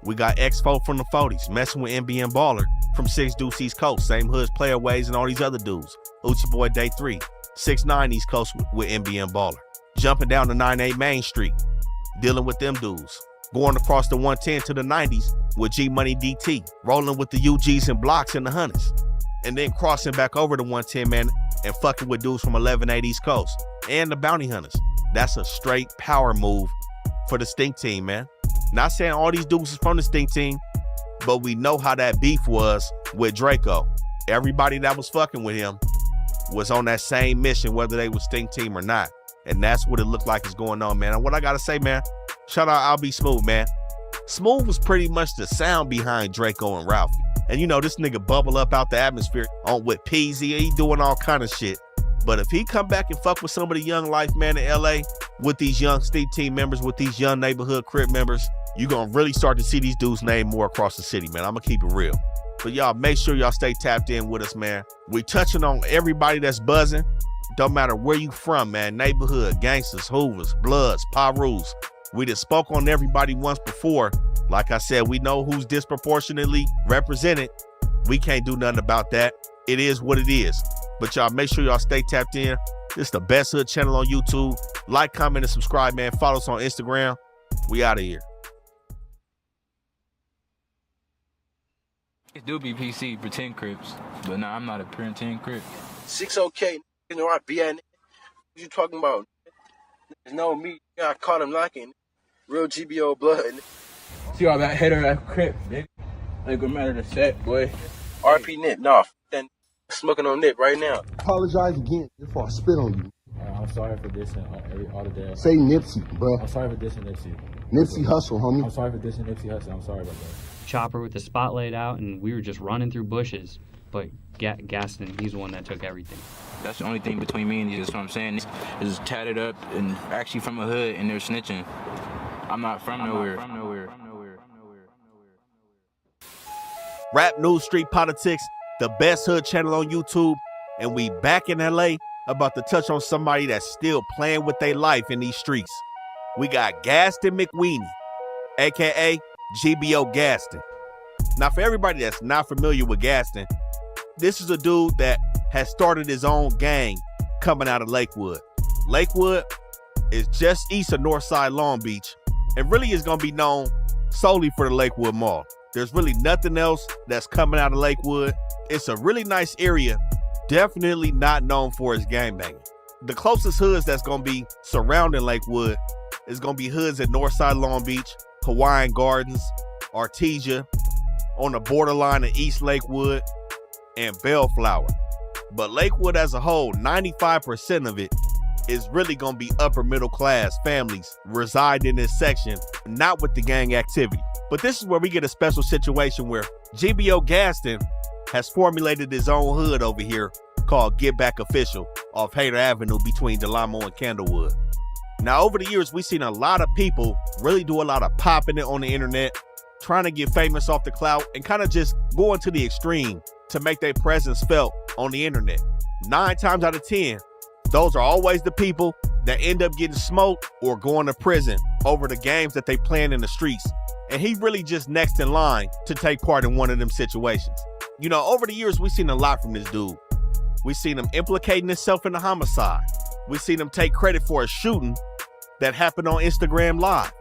Speaker 2: We got X4 from the 40s, messing with NBN Baller from 6 Deuce East Coast, same hoods, player ways, and all these other dudes. Uchi Boy Day 3, 6'9" East Coast with NBN Baller. Jumping down to 98 Main Street, dealing with them dudes. Going across the 110 to the 90s with G Money DT, rolling with the UGs and Blocks and the Hunters. And then crossing back over to 110, man, and fucking with dudes from 11-8 East Coast and the Bounty Hunters. That's a straight power move for the Stink Team, man. Not saying all these dudes is from the Stink Team, but we know how that beef was with Draco. Everybody that was fucking with him was on that same mission, whether they was Stink Team or not. And that's what it looked like is going on, man. And what I gotta say, man, shout out I'll Be Smooth, man. Smooth was pretty much the sound behind Draco and Ralphie. And you know, this nigga bubble up out the atmosphere on with Peasy. He doing all kind of shit. But if he come back and fuck with some of the young life, man, in LA, with these young Stink Team members, with these young neighborhood crib members, you're gonna really start to see these dudes' name more across the city, man. I'm gonna keep it real. But y'all make sure y'all stay tapped in with us, man. We touching on everybody that's buzzing. Don't matter where you from, man. Neighborhood, gangsters, Hoovers, Bloods, Pirus. We just spoke on everybody once before. Like I said, we know who's disproportionately represented. We can't do nothing about that. It is what it is. But y'all make sure y'all stay tapped in. This is the Best Hood channel on YouTube. Like, comment, and subscribe, man. Follow us on Instagram. We out of here.
Speaker 17: It do be PC, pretend Crips. But nah, I'm not a pretend Crip.
Speaker 18: 6OK, you know I be at. What you talking about? Niggas know me. I caught him knocking. Real GBO blood.
Speaker 17: See all that header that Crip, nigga. Ain't gonna matter the set, boy.
Speaker 18: RP Nip, nah, then smoking on Nip right now.
Speaker 19: Apologize again before I spit on you.
Speaker 17: I'm sorry for dissing all the day.
Speaker 19: Say Nipsey, bro.
Speaker 17: I'm sorry for dissing Nipsey.
Speaker 19: Nipsey Hussle, homie.
Speaker 17: I'm sorry for dissing Nipsey Hussle. I'm sorry about that.
Speaker 20: Chopper with the spotlight out, and we were just running through bushes. But Gaston, he's the one that took everything.
Speaker 17: That's the only thing between me and you. That's what I'm saying. Is tatted up and actually from a hood, and they're snitching. I'm not from nowhere.
Speaker 2: Rap News Street Politics, the Best Hood channel on YouTube, and we back in LA about to touch on somebody that's still playing with their life in these streets. We got Gaston McWeeny, aka GBO Gaston. Now, for everybody that's not familiar with Gaston, this is a dude that has started his own gang coming out of Lakewood. Lakewood is just east of Northside Long Beach, and really is gonna be known solely for the Lakewood Mall. There's really nothing else that's coming out of Lakewood. It's a really nice area, definitely not known for its gangbanging. The closest hoods that's gonna be surrounding Lakewood is gonna be hoods at Northside Long Beach, Hawaiian Gardens, Artesia, on the borderline of East Lakewood, and Bellflower. But Lakewood as a whole, 95% of it is really gonna be upper middle class families reside in this section, not with the gang activity. But this is where we get a special situation where GBO Gaston has formulated his own hood over here called Get Back Official off Hater Avenue between Delamo and Candlewood. Now, over the years, we've seen a lot of people really do a lot of popping it on the internet, trying to get famous off the clout and kind of just going to the extreme to make their presence felt on the internet. 9 times out of 10, those are always the people that end up getting smoked or going to prison over the games that they playing in the streets. And he really just next in line to take part in one of them situations. You know, over the years, we've seen a lot from this dude. We've seen him implicating himself in a homicide. We've seen him take credit for a shooting that happened on Instagram Live.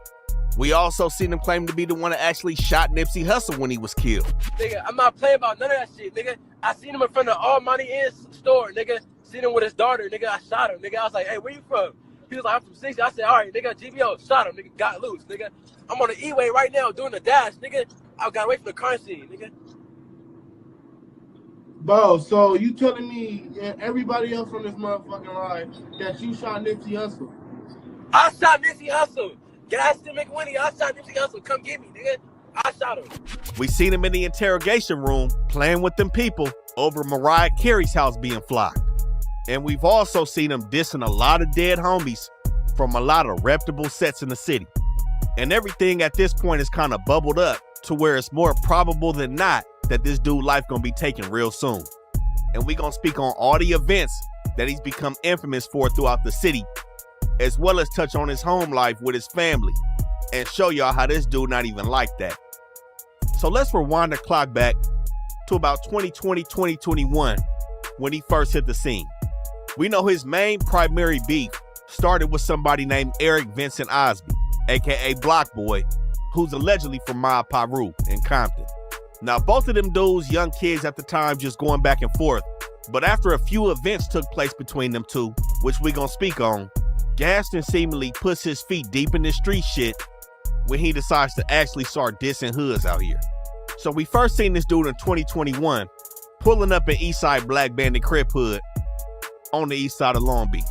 Speaker 2: We also seen him claim to be the one that actually shot Nipsey Hussle when he was killed.
Speaker 18: Nigga, I'm not playing about none of that shit, nigga. I seen him in front of All Money Inn store, nigga. Seen him with his daughter, nigga. I shot him, nigga. I was like, hey, where you from? He was like, I'm from 60. I said, all right, nigga, GBO, shot him, nigga, got loose, nigga. I'm on the E-way right now doing the dash, nigga. I got away from the crime scene, nigga.
Speaker 3: Bro, so you telling me and everybody else on this motherfucking line that you shot Nipsey Hussle?
Speaker 18: I shot Nipsey Hussle. Gaston McWinney, I shot Nipsey Hussle. Come get me, nigga. I shot him.
Speaker 2: We seen him in the interrogation room playing with them people over Mariah Carey's house being flocked. And we've also seen him dissing a lot of dead homies from a lot of reputable sets in the city. And everything at this point is kind of bubbled up to where it's more probable than not that this dude life gonna be taken real soon. And we gonna speak on all the events that he's become infamous for throughout the city, as well as touch on his home life with his family and show y'all how this dude not even like that. So let's rewind the clock back to about 2020, 2021 when he first hit the scene. We know his main primary beef started with somebody named Eric Vincent Osby, aka Block Boy, who's allegedly from Mob Piru in Compton. Now, both of them dudes, young kids at the time, just going back and forth. But after a few events took place between them two, which we gonna speak on, Gaston seemingly puts his feet deep in this street shit when he decides to actually start dissing hoods out here. So we first seen this dude in 2021 pulling up an Eastside Black Bandit Crip hood on the east side of Long Beach.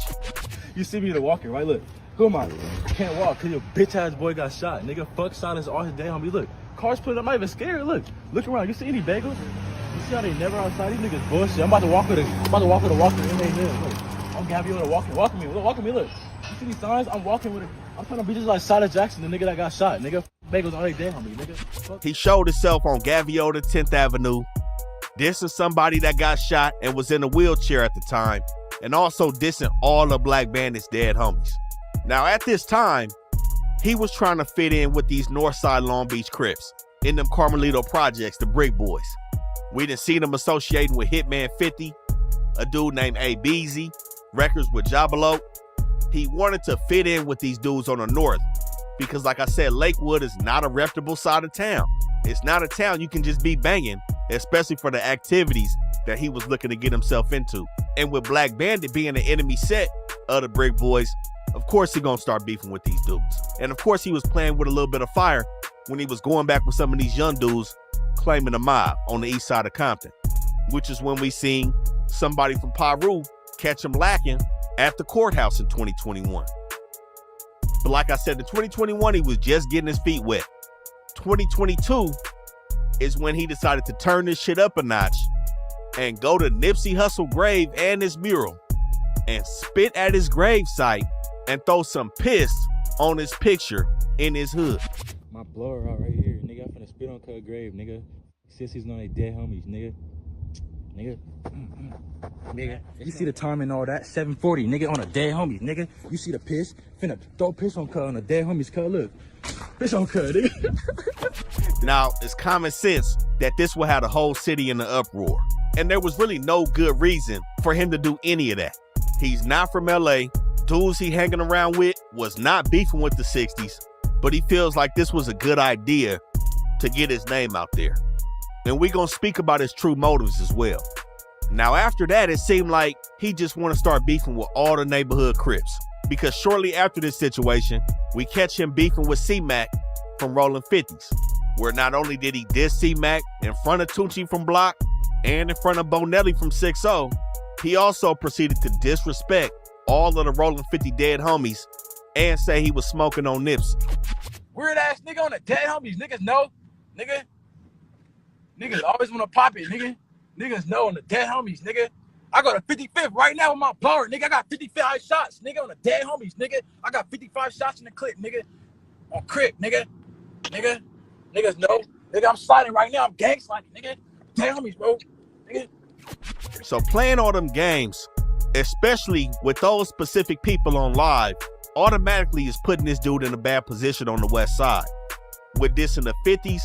Speaker 21: You see me walking, right? Look, who am I? I can't walk because your bitch ass boy got shot. Nigga, fuck silence all his day on me. Look, cars put it, I'm not even scared. Look around. You see any bagels? You see how they never outside? These niggas bullshit. I'm about to walk with a walker in their head. Look, I'm Gavio walking me. Look. You see these signs? I'm walking with it. I'm trying to be just like Silas Jackson, the nigga that got shot. Nigga, bagels already dead on me, nigga. Fuck.
Speaker 2: He showed himself on Gavio to 10th Avenue. Dissing somebody that got shot and was in a wheelchair at the time, and also dissing all the Black Bandit's dead homies. Now, at this time, he was trying to fit in with these Northside Long Beach Crips in them Carmelito projects, the Brick Boys. We done seen him associating with Hitman 50, a dude named A. Beezy, records with Jabalo. He wanted to fit in with these dudes on the north because, like I said, Lakewood is not a reputable side of town. It's not a town you can just be banging, especially for the activities that he was looking to get himself into. And with Black Bandit being an enemy set of the Brick Boys, of course he gonna start beefing with these dudes. And of course he was playing with a little bit of fire when he was going back with some of these young dudes claiming a mob on the east side of Compton, which is when we seen somebody from Piru catch him lacking at the courthouse in 2021. But like I said, in 2021, he was just getting his feet wet. 2022 is when he decided to turn this shit up a notch and go to Nipsey Hussle grave and his mural and spit at his grave site and throw some piss on his picture in his hood.
Speaker 21: My blower out right here, nigga. I'm finna spit on Cub grave, nigga. Sissies on they dead homies, nigga. Nigga, you see the time and all that? 7:40, nigga, on a dead homies, nigga. You see the piss? Finna throw piss on Cub on a dead homies, Cub. Look, piss on Cub, nigga.
Speaker 2: Now, it's common sense that this will have the whole city in the uproar. And there was really no good reason for him to do any of that. He's not from LA. Dudes he hanging around with was not beefing with the 60s. but he feels like this was a good idea to get his name out there. And we're going to speak about his true motives as well. Now, after that, it seemed like he just want to start beefing with all the neighborhood Crips, because shortly after this situation, we catch him beefing with C-Mac from Rolling 50s, where not only did he diss C-Mac in front of Tucci from Block and in front of Bonelli from 6-0, he also proceeded to disrespect all of the Rolling 50 dead homies and say he was smoking on Nipsey.
Speaker 18: Weird ass nigga on the dead homies. Niggas know. Niggas always want to pop it, nigga. Niggas know on the dead homies, nigga. I got a 55th right now with my blower, nigga. I got 55 shots, nigga, on the dead homies, nigga. I got 55 shots in the clip, nigga. On Crip, nigga. Niggas know. Nigga, I'm sliding right now. I'm gang sliding, nigga. Dead homies, bro. Nigga.
Speaker 2: So playing all them games, especially with those specific people on live, automatically is putting this dude in a bad position on the west side. With this in the 50s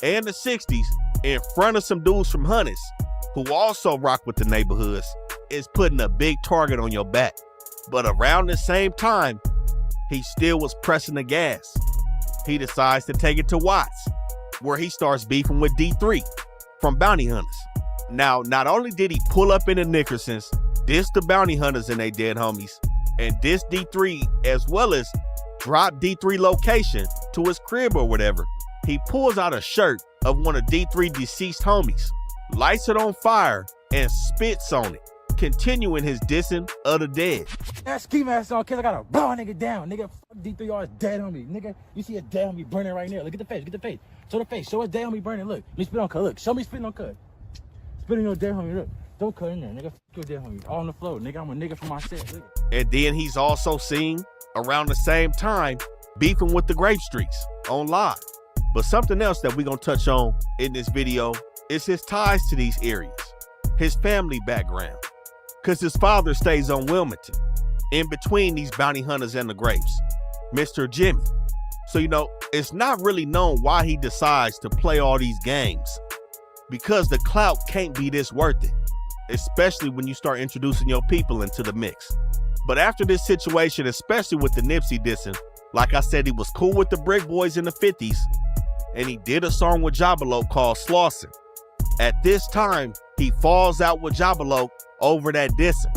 Speaker 2: and the 60s in front of some dudes from Hunnids who also rock with the neighborhoods, is putting a big target on your back. But around the same time, he still was pressing the gas. He decides to take it to Watts, where he starts beefing with D3 from Bounty Hunters. Now, not only did he pull up in the Nickersons, diss the Bounty Hunters and they dead homies, and diss D3 as well as drop D3 location to his crib or whatever, he pulls out a shirt of one of D3 deceased homies, lights it on fire, and spits on it, continuing his dissing of the dead.
Speaker 18: That ski mask on, cause I gotta blow a nigga down, nigga. Fuck D3 all is dead on me, nigga. You see a dead homie burning right now. Look at the face, Show the face, show us dead homie burning. Look, me spit on cut. Look, show me spitting on cut. Spitting on dead homie. Look, don't cut in there, nigga. Fuck your dead homie. All on the floor, nigga. I'm a nigga from my set. Look.
Speaker 2: And then he's also seen around the same time beefing with the Grape Streets on live. But something else that we're gonna touch on in this video is his ties to these areas, his family background, because his father stays on Wilmington, in between these bounty hunters and the Grapes, Mr. Jimmy. So, it's not really known why he decides to play all these games, because the clout can't be this worth it, especially when you start introducing your people into the mix. But after this situation, especially with the Nipsey dissing, like I said, he was cool with the Brick Boys in the 50s, and he did a song with Jabalo called Slauson. At this time, he falls out with Jabalo over that dissing.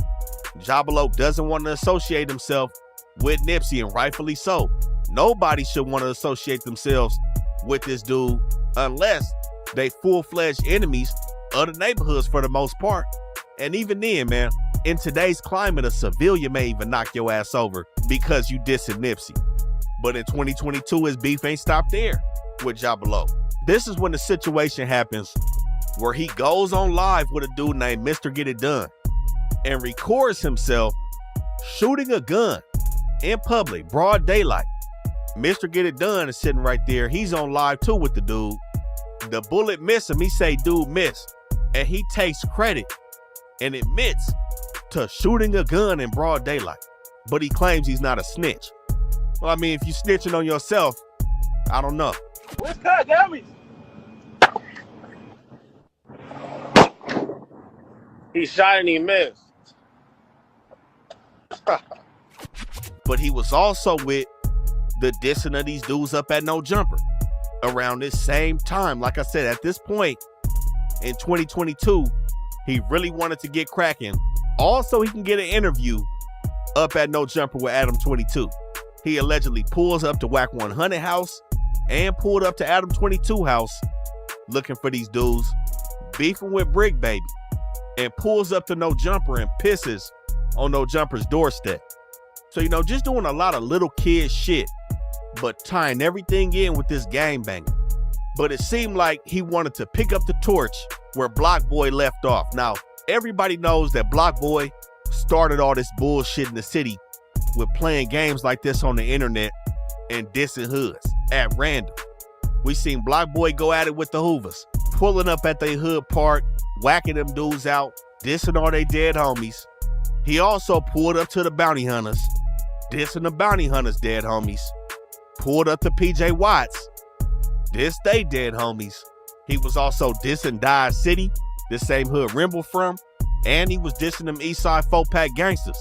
Speaker 2: Jabalo doesn't want to associate himself with Nipsey, and rightfully so. Nobody should want to associate themselves with this dude unless they full-fledged enemies of the neighborhoods for the most part. And even then, man, in today's climate, a civilian may even knock your ass over because you dissing Nipsey. But in 2022, his beef ain't stopped there with Jabalo. This is when the situation happens where he goes on live with a dude named Mr. Get It Done and records himself shooting a gun in public, broad daylight. Mr. Get It Done is sitting right there. He's on live too with the dude. The bullet missed him. He say, dude missed. And he takes credit and admits to shooting a gun in broad daylight. But he claims he's not a snitch. Well, I mean, if you snitching on yourself, I don't know.
Speaker 18: Where's cut, damn.
Speaker 4: He shot and he missed.
Speaker 2: But he was also with the dissing of these dudes up at No Jumper around this same time. Like I said, at this point in 2022, he really wanted to get cracking. Also, he can get an interview up at No Jumper with Adam 22. He allegedly pulls up to Whack 100 house and pulled up to Adam 22 house looking for these dudes, beefing with Brick Baby, and pulls up to No Jumper and pisses on No Jumper's doorstep. So, just doing a lot of little kid shit, but tying everything in with this gangbanging. But it seemed like he wanted to pick up the torch where Block Boy left off. Now, everybody knows that Block Boy started all this bullshit in the city with playing games like this on the internet and dissing hoods at random. We seen Block Boy go at it with the Hoovers, pulling up at their hood park, whacking them dudes out, dissing all they dead homies. He also pulled up to the Bounty Hunters, dissing the Bounty Hunters dead homies. Pulled up to PJ Watts, dissed they dead homies. He was also dissing Dodge City, the same hood Rimble from, and he was dissing them Eastside 4-pack gangsters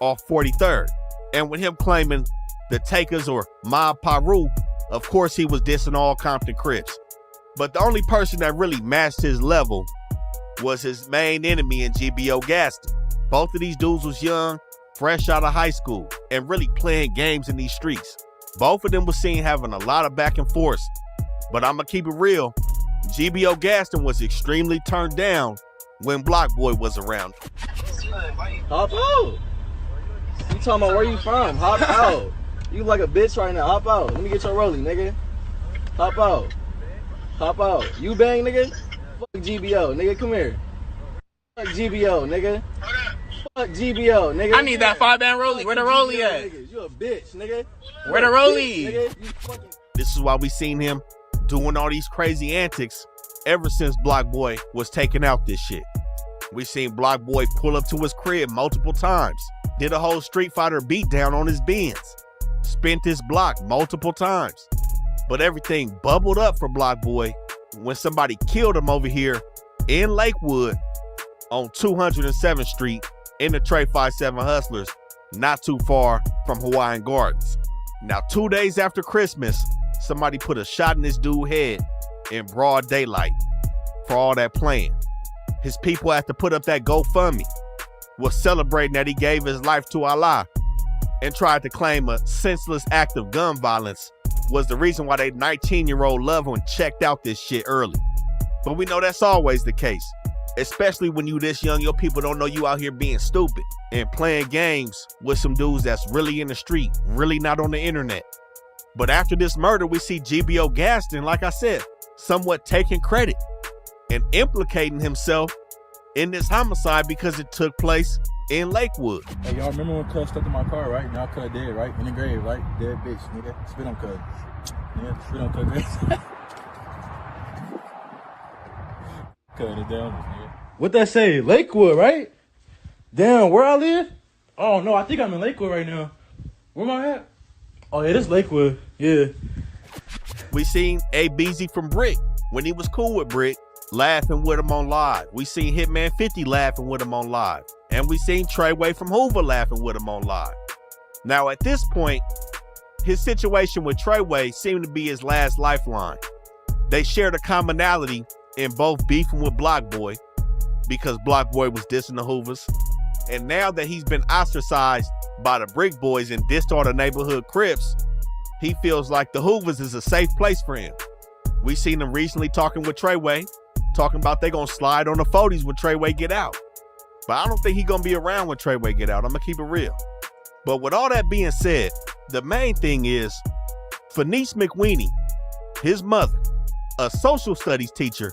Speaker 2: off 43rd. And with him claiming the Takers, or Mob Piru, of course he was dissing all Compton Crips. But the only person that really matched his level was his main enemy in GBO Gaston. Both of these dudes was young, fresh out of high school, and really playing games in these streets. Both of them was seen having a lot of back and forth. But I'ma keep it real, GBO Gaston was extremely turned down when Block Boy was around.
Speaker 21: Hop out. You talking about where you from? Hop out. You like a bitch right now. Hop out. Let me get your rollie, nigga. Hop out. Hop out. You bang, nigga? Fuck GBO, nigga. Come here. Fuck GBO, nigga. Fuck GBO, nigga.
Speaker 17: I need that 5-band rollie. Where the rollie at?
Speaker 21: Niggas. You a bitch, nigga.
Speaker 17: Where the rollie?
Speaker 2: Nigga. This is why we seen him doing all these crazy antics ever since Block Boy was taking out this shit. We seen Block Boy pull up to his crib multiple times, did a whole Street Fighter beatdown on his Benz, spent his block multiple times. But everything bubbled up for Block Boy when somebody killed him over here in Lakewood on 207th Street in the Trey 57 Hustlers, not too far from Hawaiian Gardens. Now, 2 days after Christmas, somebody put a shot in this dude's head in broad daylight for all that playing. His people had to put up that GoFundMe, was celebrating that he gave his life to Allah, and tried to claim a senseless act of gun violence was the reason why their 19-year-old loved one checked out this shit early. But we know that's always the case, especially when you this young. Your people don't know you out here being stupid and playing games with some dudes that's really in the street, really not on the internet. But after this murder, we see GBO Gaston, like I said, somewhat taking credit and implicating himself in this homicide because it took place in Lakewood.
Speaker 21: Hey, y'all remember when Cuz stuck in my car, right? Now Cuz dead, right? In the grave, right? Dead bitch, nigga. Spit on Cuz. Yeah, spit on Cuz. Cuz is down, nigga. What that say? Lakewood, right? Damn, where I live? Oh, no, I think I'm in Lakewood right now. Where am I at? Oh, yeah, this Lakewood. Yeah.
Speaker 2: We seen A-BZ from Brick when he was cool with Brick, laughing with him on live. We seen Hitman 50 laughing with him on live. And we seen Treyway from Hoover laughing with him on live. Now, at this point, his situation with Treyway seemed to be his last lifeline. They shared a commonality in both beefing with Block Boy, because Block Boy was dissing the Hoovers. And now that he's been ostracized by the Brick Boys and dissed all the neighborhood Crips, he feels like the Hoovers is a safe place for him. We seen him recently talking with Treyway, talking about they gonna slide on the 40s when Treyway get out. But I don't think he gonna be around when Treyway get out. I'm gonna keep it real. But with all that being said, the main thing is, Fenice McWeeny, his mother, a social studies teacher,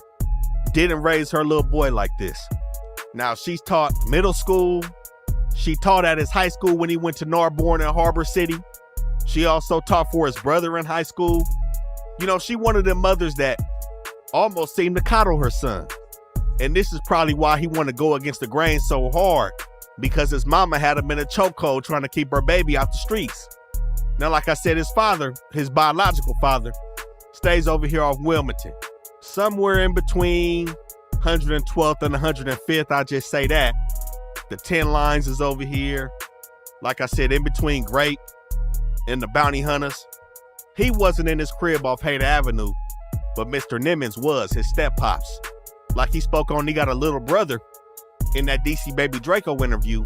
Speaker 2: didn't raise her little boy like this. Now, she's taught middle school. She taught at his high school when he went to Narbonne in Harbor City. She also taught for his brother in high school. You know, she one of them mothers that almost seemed to coddle her son. And this is probably why he wanted to go against the grain so hard, because his mama had him in a chokehold trying to keep her baby out the streets. Now, like I said, his father, his biological father, stays over here off Wilmington, somewhere in between 112th and 105th, I just say that. The 10 Lines is over here. Like I said, in between Grape and the Bounty Hunters. He wasn't in his crib off Hader Avenue, but Mr. Nimmons was, his step-pops. Like he spoke on, he got a little brother in that DC Baby Draco interview.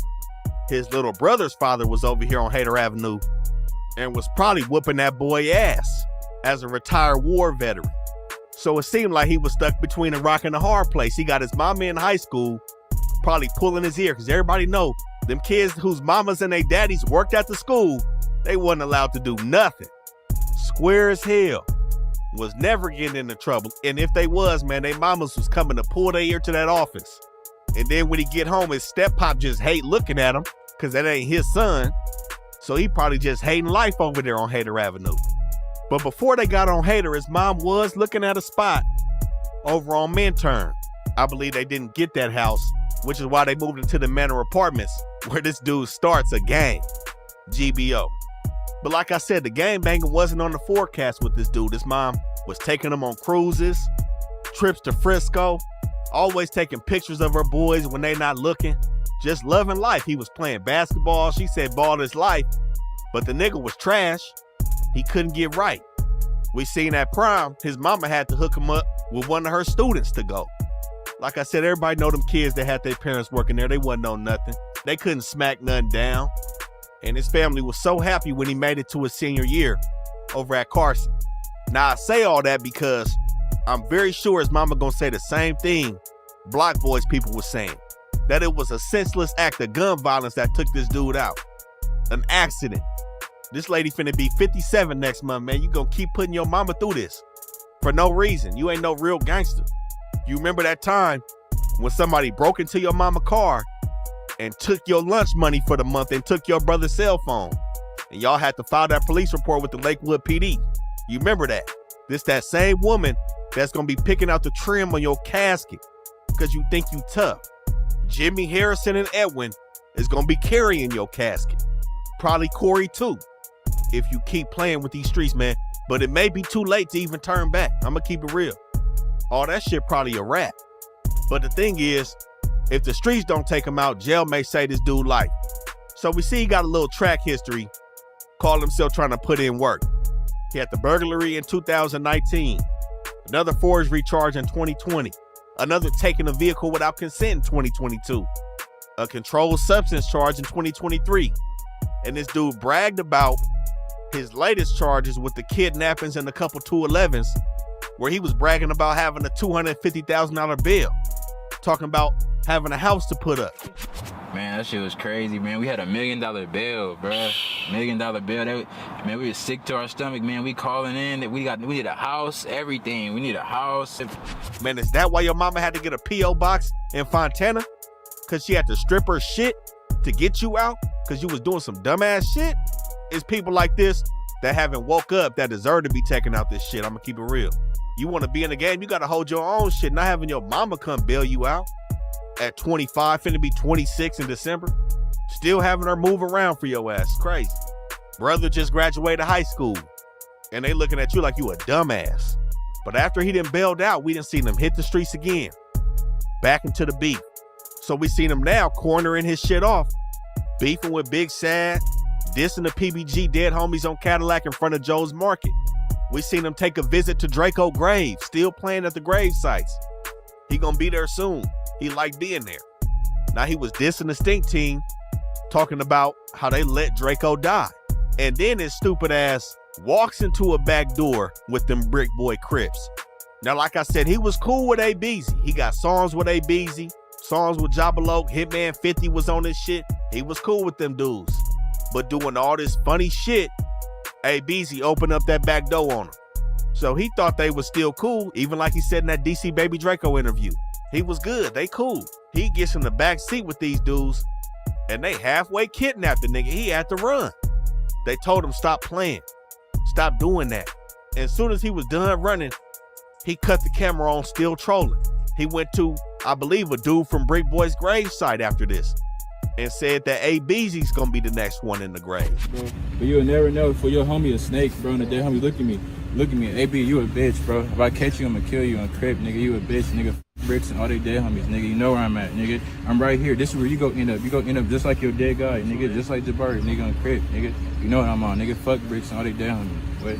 Speaker 2: His little brother's father was over here on Hader Avenue and was probably whooping that boy ass as a retired war veteran. So it seemed like he was stuck between a rock and a hard place. He got his mama in high school, probably pulling his ear, because everybody know them kids whose mamas and their daddies worked at the school, they wasn't allowed to do nothing. Square as hell. Was never getting into trouble. And if they was, man, they mamas was coming to pull their ear to that office. And then when he get home, his step-pop just hate looking at him, because that ain't his son. So he probably just hating life over there on Hader Avenue. But before they got on Hader, his mom was looking at a spot over on Minturn. I believe they didn't get that house, which is why they moved into the Manor Apartments, where this dude starts a gang, GBO. But like I said, the gangbanging wasn't on the forecast with this dude. His mom was taking him on cruises, trips to Frisco, always taking pictures of her boys when they not looking, just loving life. He was playing basketball. She said ball his life. But the nigga was trash. He couldn't get right. We seen at prom, his mama had to hook him up with one of her students to go. Like I said, everybody know them kids that had their parents working there. They wasn't on nothing. They couldn't smack nothing down. And his family was so happy when he made it to his senior year over at Carson. Now, I say all that because I'm very sure his mama gonna say the same thing Block Boys people was saying, that it was a senseless act of gun violence that took this dude out. An accident. This lady finna be 57 next month, man. You gonna keep putting your mama through this for no reason. You ain't no real gangster. You remember that time when somebody broke into your mama's car and took your lunch money for the month and took your brother's cell phone, and y'all had to file that police report with the Lakewood PD. You remember that? This that same woman that's gonna be picking out the trim on your casket because you think you tough. Jimmy Harrison and Edwin is gonna be carrying your casket. Probably Corey too, if you keep playing with these streets, man. But it may be too late to even turn back. I'm gonna keep it real. All that shit probably a wrap. But the thing is, if the streets don't take him out, jail may say this dude life. So we see he got a little track history, called himself trying to put in work. He had the burglary in 2019, another forgery charge in 2020, another taking a vehicle without consent in 2022, a controlled substance charge in 2023. And this dude bragged about his latest charges with the kidnappings and a couple 211s, where he was bragging about having a $250,000 bill, talking about having a house to put up.
Speaker 17: Man, that shit was crazy, man. We had $1 million bill, bruh. $1 million bill. Man, we was sick to our stomach, man. We calling in that we need a house, everything. We need a house.
Speaker 2: Man, is that why your mama had to get a P.O. box in Fontana? Because she had to strip her shit to get you out? Because you was doing some dumbass shit? It's people like this that haven't woke up that deserve to be taking out this shit. I'm going to keep it real. You want to be in the game, you got to hold your own shit, not having your mama come bail you out at 25, finna be 26 in December. Still having her move around for your ass. Crazy. Brother just graduated high school, and they looking at you like you a dumbass. But after he done bailed out, we done seen him hit the streets again. Back into the beef. So we seen him now cornering his shit off, beefing with Big Sad, dissing the PBG dead homies on Cadillac in front of Joe's Market. We seen him take a visit to Draco grave, still playing at the grave sites. He gonna be there soon. He liked being there. Now he was dissing the Stink Team, talking about how they let Draco die. And then his stupid ass walks into a back door with them Brick Boy Crips. Now, like I said, he was cool with A-Beezy. He got songs with A-Beezy, songs with Jabaloke, Hitman 50 was on this shit. He was cool with them dudes. But doing all this funny shit, A-Beezy opened up that back door on him. So he thought they was still cool, even like he said in that DC Baby Draco interview. He was good, they cool. He gets in the back seat with these dudes, and they halfway kidnapped the nigga. He had to run. They told him, stop playing. Stop doing that. And as soon as he was done running, he cut the camera on, still trolling. He went to, I believe, a dude from Brick Boy's grave site after this and said that A-Beezy's gonna be the next one in the grave.
Speaker 21: But you'll never know. For your homie a snake, bro, and the dead homie, look at me. Look at me. AB, you a bitch, bro. If I catch you, I'm gonna kill you on Crip, nigga. You a bitch, nigga. Bricks and all they dead homies, nigga. You know where I'm at, nigga. I'm right here. This is where you go end up. You go end up just like your dead guy, nigga. Just like Jabari, nigga, on Crip, nigga. You know what I'm on, nigga. Fuck Bricks and all they dead homies. Wait.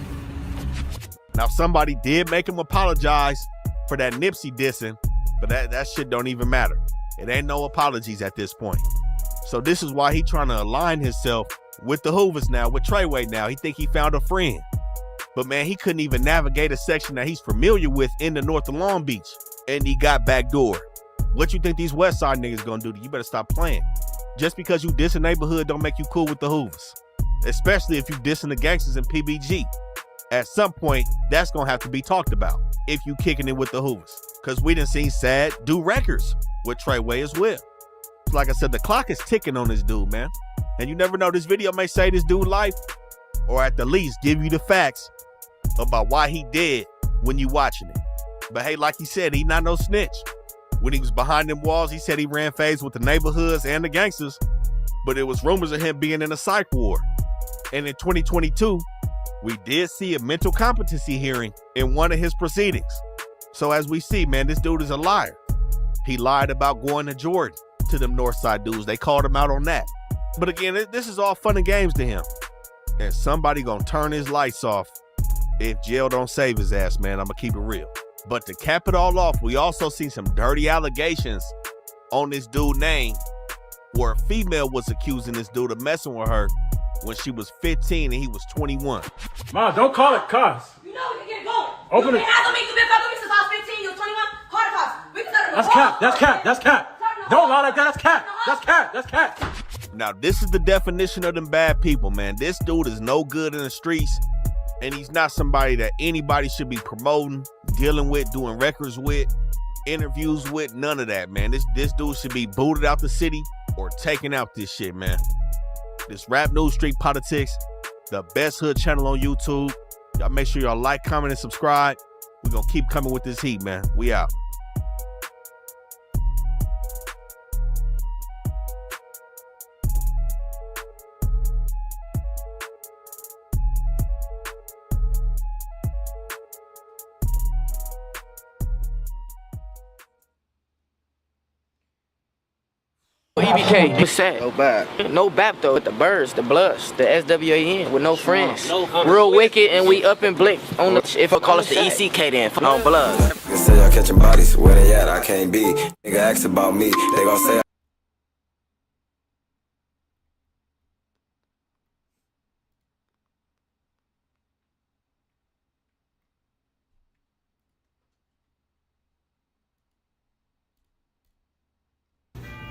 Speaker 2: Now, somebody did make him apologize for that Nipsey dissing, but that shit don't even matter. It ain't no apologies at this point. So this is why he trying to align himself with the Hoovers now, with Treyway now. He think he found a friend. But man, he couldn't even navigate a section that he's familiar with in the north of Long Beach. And he got backdoored. What you think these West Side niggas gonna do to you? You better stop playing. Just because you diss a neighborhood don't make you cool with the Hoovers. Especially if you dissing the gangsters in PBG. At some point, that's gonna have to be talked about if you kicking it with the Hoovers. Cause we done seen Sad do records with Treyway as well. Like I said, the clock is ticking on this dude, man. And you never know, this video may say this dude life, or at the least give you the facts about why he dead when you watching it. But hey, like he said, he not no snitch. When he was behind them walls, he said he ran phase with the neighborhoods and the gangsters, but it was rumors of him being in a psych ward. And in 2022, we did see a mental competency hearing in one of his proceedings. So as we see, man, this dude is a liar. He lied about going to Jordan, to them Northside dudes. They called him out on that. But again, this is all fun and games to him. and somebody gonna turn his lights off if jail don't save his ass, man. I'm gonna keep it real. But to cap it all off, we also see some dirty allegations on this dude's name where a female was accusing this dude of messing with her when she was 15 and he was 21.
Speaker 21: Ma, don't call it cops.
Speaker 8: You know we can get it going.
Speaker 21: Open
Speaker 8: you
Speaker 21: it.
Speaker 8: Can't have me since I was 15, you was 21. Hard cops. We can start
Speaker 21: That's cap. That's cap. That's cap. Don't lie like that. That's cap. That's cap. That's cap.
Speaker 2: Now, this is the definition of them bad people, man. This dude is no good in the streets, and he's not somebody that anybody should be promoting, dealing with, doing records with, interviews with, none of that, man. This dude should be booted out the city or taken out this shit, man. This Rap News Street Politics, the best hood channel on YouTube. Y'all make sure y'all like, comment, and subscribe. We're going to keep coming with this heat, man. We out.
Speaker 6: EBK, it's sad. No bap. No bap though, with the birds, the bloods, the SWAN, with no friends. Real wicked and we up and blick on the, if I call us the ECK then, on blood.
Speaker 22: They say y'all catching bodies, where they at, I can't be. Nigga ask about me, they gon' say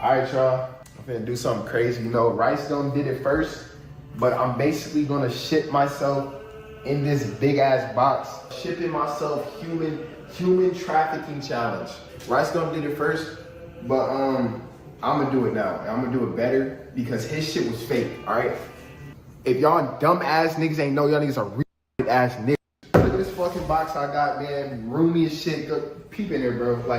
Speaker 23: Alright, y'all. I'm finna do something crazy. You know, Rice Gum did it first, but I'm basically gonna ship myself in this big ass box. Shipping myself human trafficking challenge. Rice Gum did it first, but I'm gonna do it now. I'm gonna do it better because his shit was fake, alright? If y'all dumb ass niggas ain't know, y'all niggas are real ass niggas. Look at this fucking box I got, man. Roomy as shit. Go peep in there, bro. Like,